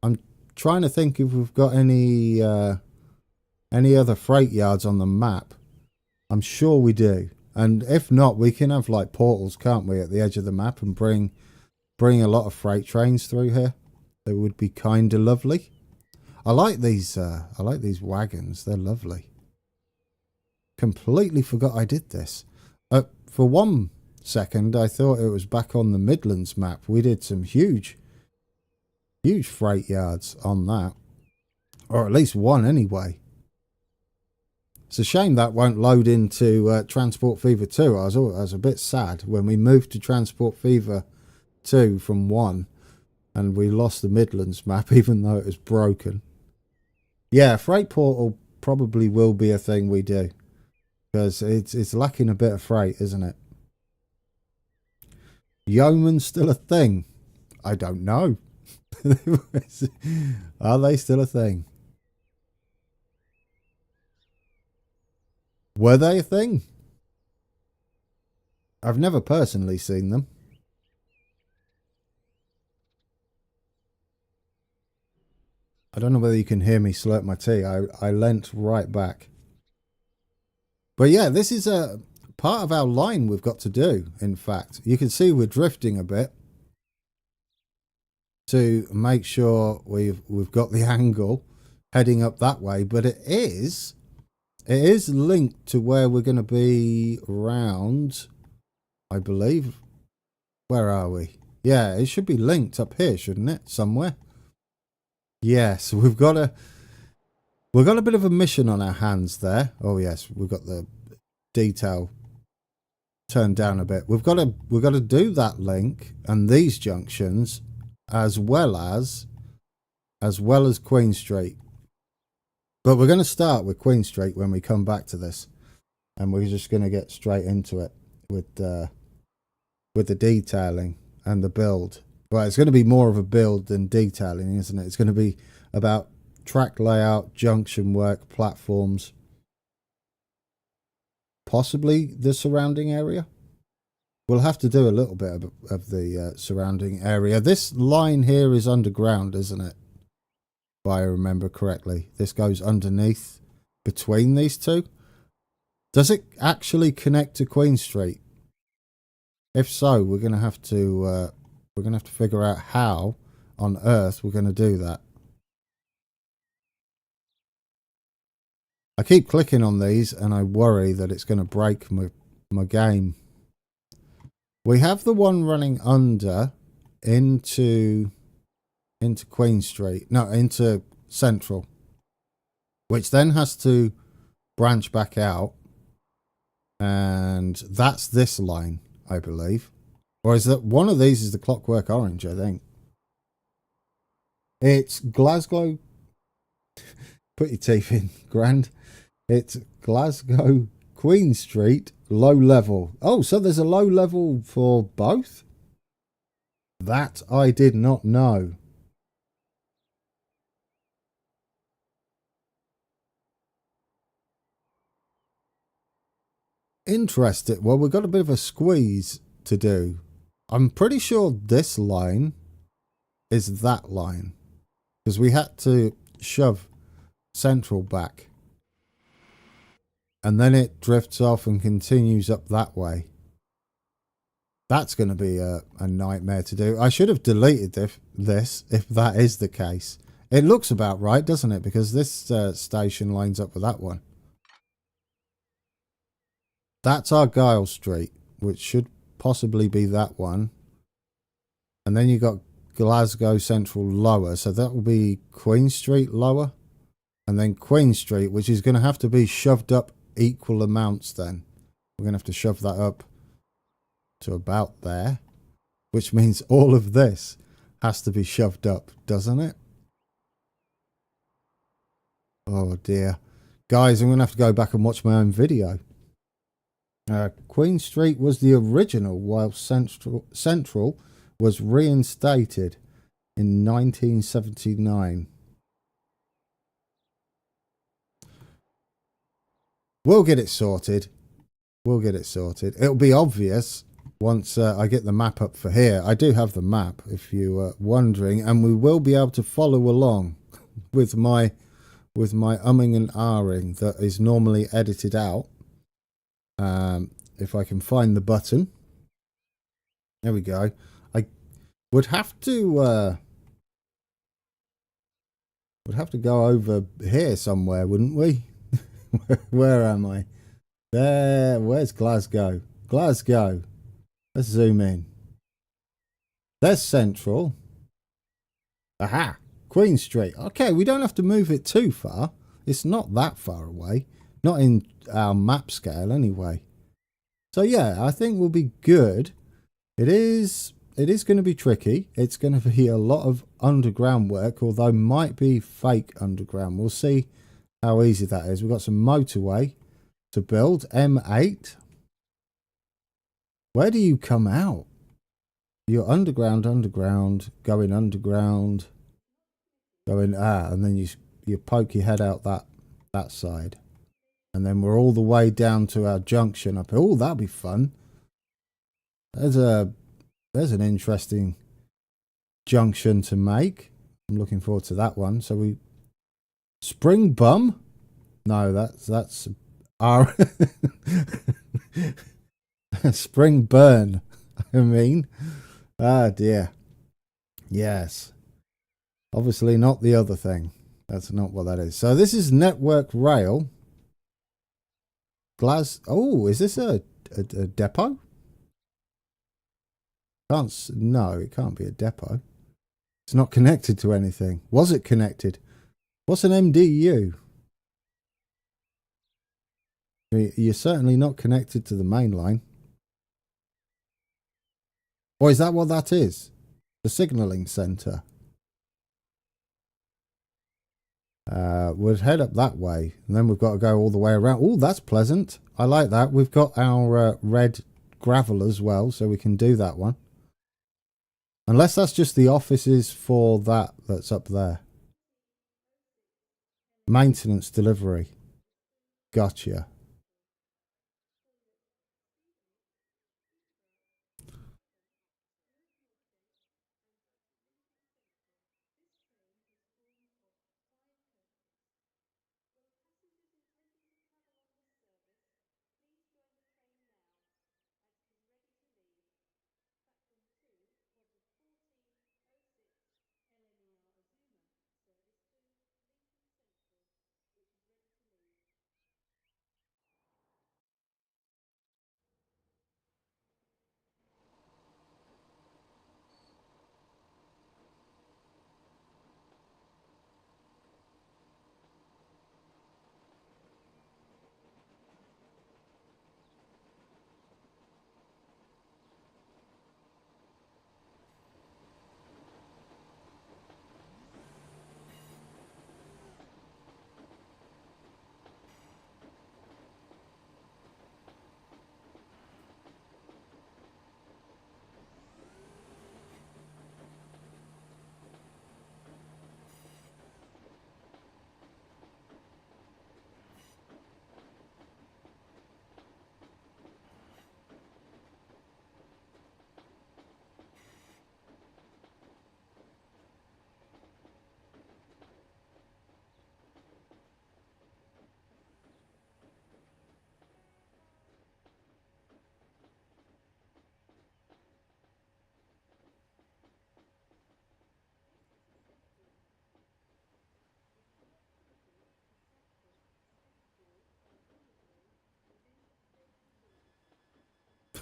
I'm trying to think if we've got any other freight yards on the map. I'm sure we do. And if not, we can have like portals, can't we, at the edge of the map and bring a lot of freight trains through here. It would be kind of lovely. I like these wagons. They're lovely. Completely forgot I did this. For 1 second, I thought it was back on the Midlands map. We did some huge freight yards on that. Or at least one anyway. It's a shame that won't load into Transport Fever 2. I was a bit sad when we moved to Transport Fever 2 from 1 and we lost the Midlands map even though it was broken. Yeah, Freight Portal probably will be a thing we do because it's lacking a bit of freight, isn't it? Yeoman's still a thing? I don't know. Are they still a thing? Were they a thing? I've never personally seen them. I don't know whether you can hear me slurp my tea. I leant right back. But yeah, this is a part of our line we've got to do, in fact. You can see we're drifting a bit to make sure we've got the angle heading up that way, but it is linked to where we're going to be round, I believe. Where are we? Yeah, it should be linked up here, shouldn't it? Somewhere. Yes, we've got a bit of a mission on our hands there. Oh yes, we've got the detail turned down a bit. We've got to do that link and these junctions as well as Queen Street. But we're going to start with Queen Street when we come back to this, and we're just going to get straight into it with the detailing and the build. Well, it's going to be more of a build than detailing, isn't it? It's going to be about track layout, junction work, platforms, possibly the surrounding area. We'll have to do a little bit of the surrounding area. This line here is underground, isn't it? If I remember correctly. This goes underneath between these two. Does it actually connect to Queen Street? If so, we're going to have to figure out how on earth we're going to do that. I keep clicking on these and I worry that it's going to break my game. We have the one running under into Queen Street. No, into Central. Which then has to branch back out. And that's this line, I believe. Or is that one of these is the Clockwork Orange, I think. It's Glasgow. Put your teeth in, Grand. It's Glasgow Queen Street, low level. Oh, so there's a low level for both? That I did not know. Interesting. Well, we've got a bit of a squeeze to do. I'm pretty sure this line is that line. Because we had to shove Central back. And then it drifts off and continues up that way. That's going to be a nightmare to do. I should have deleted this if that is the case. It looks about right, doesn't it? Because this station lines up with that one. That's Argyle Street, which should possibly be that one. And then you got Glasgow Central lower, so that will be Queen Street lower. And then Queen Street, which is going to have to be shoved up equal amounts then. We're going to have to shove that up to about there, which means all of this has to be shoved up, doesn't it? Oh dear. Guys, I'm going to have to go back and watch my own video. Queen Street was the original, while Central was reinstated in 1979. We'll get it sorted. We'll get it sorted. It'll be obvious once I get the map up for here. I do have the map, if you were wondering, and we will be able to follow along with my umming and ahhing that is normally edited out. If I can find the button. There we go. I would have to go over here somewhere, wouldn't we? Where am I? There. Where's Glasgow? Glasgow. Let's zoom in. There's Central. Aha! Queen Street. Okay, we don't have to move it too far. It's not that far away. Not in our map scale anyway. So yeah, I think we'll be good. It is going to be tricky. It's going to be a lot of underground work, although might be fake underground. We'll see how easy that is. We've got some motorway to build. M8. Where do you come out? You're underground, going underground, going and then you poke your head out that side. And then we're all the way down to our junction up here. Oh, that'll be fun. There's an interesting junction to make. I'm looking forward to that one. So we Spring Bum? No, that's our Spring Burn. I mean, ah dear. Yes. Obviously not the other thing. That's not what that is. So this is Network Rail. Oh, is this a depot? No, it can't be a depot. It's not connected to anything. Was it connected? What's an MDU? You're certainly not connected to the main line. Or is that what that is? The signalling center. We'll head up that way, and then we've got to go all the way around. Oh, that's pleasant. I like that. We've got our red gravel as well, so we can do that one. Unless that's just the offices for that's up there. Maintenance delivery. Gotcha.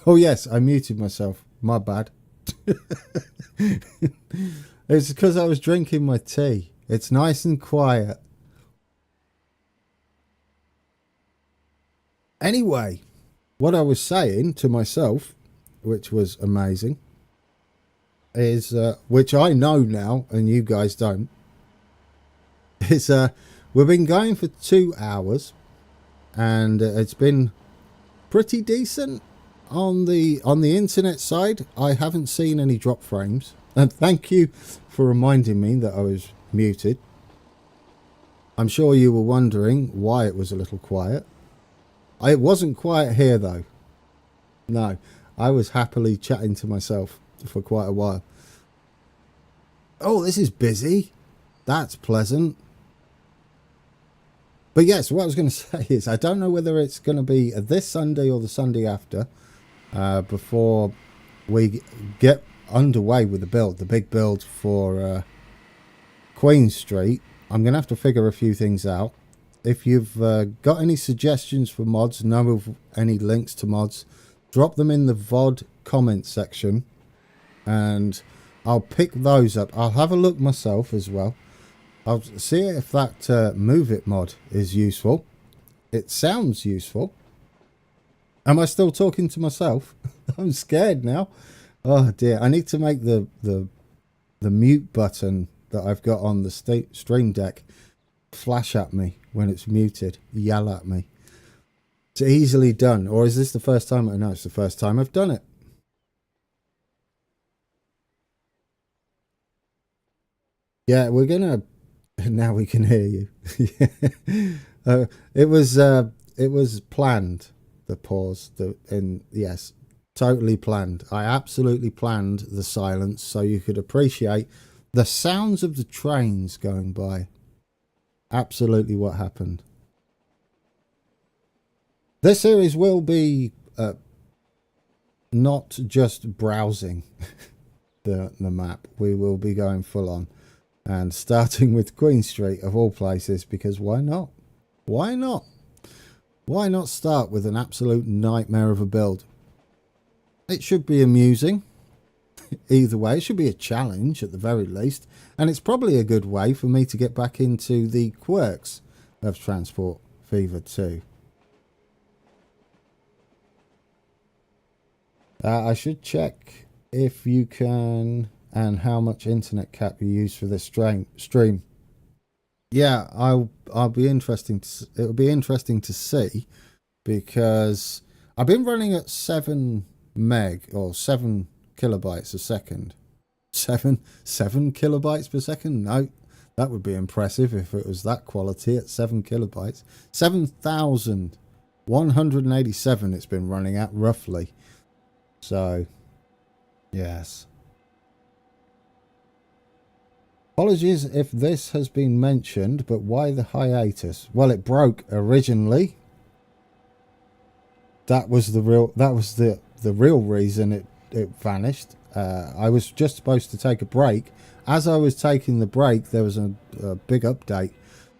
Oh yes, I muted myself. My bad. It's because I was drinking my tea. It's nice and quiet. Anyway, what I was saying to myself, which was amazing, is which I know now and you guys don't, is we've been going for 2 hours and it's been pretty decent on the internet side. I haven't seen any drop frames, and thank you for reminding me that I was muted. I'm sure you were wondering why it was a little quiet. It wasn't quiet here though. No, I was happily chatting to myself for quite a while. Oh, this is busy. That's pleasant. But yes, what I was going to say is I don't know whether it's going to be this Sunday or the Sunday after before we get underway with the build, the big build for Queen Street. I'm going to have to figure a few things out. If you've got any suggestions for mods, know of any links to mods, drop them in the VOD comment section and I'll pick those up. I'll have a look myself as well. I'll see if that Move It mod is useful. It sounds useful. Am I still talking to myself? I'm scared now. Oh dear, I need to make the mute button that I've got on the Stream Deck flash at me when it's muted, yell at me. It's easily done. Or is this the first time? I know it's the first time I've done it. Yeah, we're gonna. Now we can hear you. It was planned. The pause. Yes, totally planned. I absolutely planned the silence so you could appreciate the sounds of the trains going by. Absolutely what happened. This series will be not just browsing the map. We will be going full on and starting with Queen Street of all places, because why not? Why not? Why not start with an absolute nightmare of a build? It should be amusing. Either way, it should be a challenge at the very least, and it's probably a good way for me to get back into the quirks of Transport Fever 2. I should check if you can and how much internet cap you use for this stream. Yeah, I'll be interesting. It'll be interesting to see, because I've been running at 7 meg or 7 kilobytes a second. 7 kilobytes per second? No, that would be impressive if it was that quality at 7 kilobytes. 7,187 it's been running at roughly. So, yes. Apologies if this has been mentioned, but why the hiatus? Well, it broke originally. That was the real reason it vanished. I was just supposed to take a break. As I was taking the break, there was a big update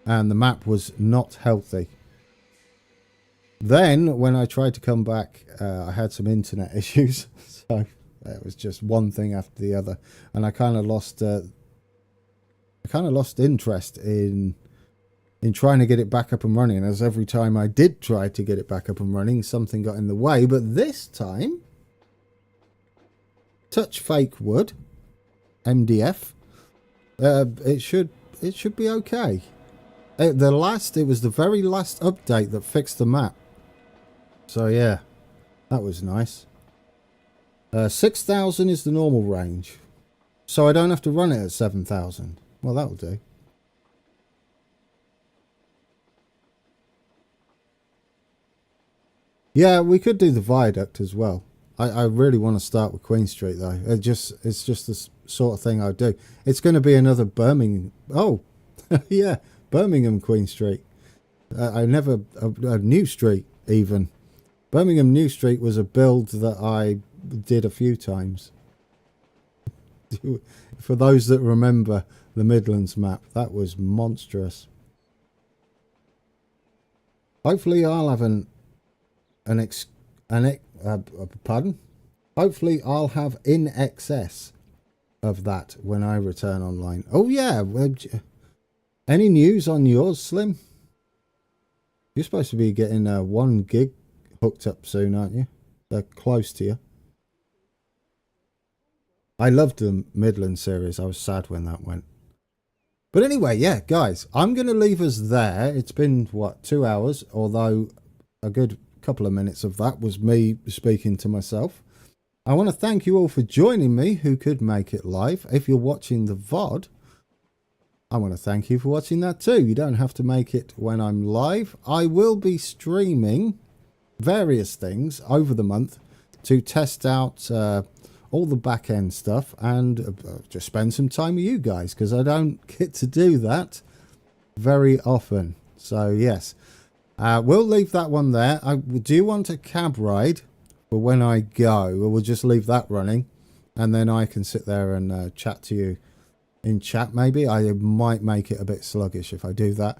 and the map was not healthy. Then when I tried to come back, I had some internet issues, so it was just one thing after the other, and I kind of lost interest in trying to get it back up and running, as every time I did try to get it back up and running, something got in the way. But this time, touch fake wood, MDF, it should be okay. It was the very last update that fixed the map. So yeah, that was nice. 6,000 is the normal range, so I don't have to run it at 7,000. Well, that'll do. Yeah, we could do the viaduct as well. I really want to start with Queen Street though. It's just the sort of thing I do. It's going to be another Birmingham. Oh, yeah, Birmingham Queen Street. A New Street even. Birmingham New Street was a build that I did a few times. For those that remember the Midlands map, that was monstrous. Hopefully I'll have pardon. Hopefully I'll have in excess of that when I return online. Oh yeah, any news on yours, Slim? You're supposed to be getting 1 gig hooked up soon, aren't you? They're close to you. I loved the Midland series. I was sad when that went. But anyway, yeah, guys, I'm going to leave us there. It's been, what, 2 hours? Although a good couple of minutes of that was me speaking to myself. I want to thank you all for joining me who could make it live. If you're watching the VOD, I want to thank you for watching that too. You don't have to make it when I'm live. I will be streaming various things over the month to test out all the back end stuff and just spend some time with you guys, because I don't get to do that very often. So yes, we'll leave that one there. I do want a cab ride for when I go, or we'll just leave that running and then I can sit there and chat to you in chat. Maybe I might make it a bit sluggish if I do that.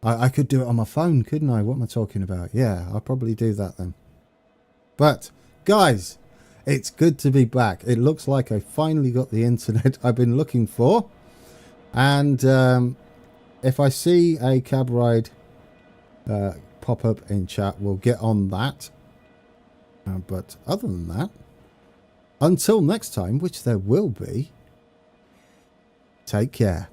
I could do it on my phone, couldn't I? What am I talking about? Yeah, I'll probably do that then. But guys, it's good to be back. It looks like I finally got the internet I've been looking for. And if I see a cab ride pop up in chat, we'll get on that. But other than that, until next time, which there will be, take care.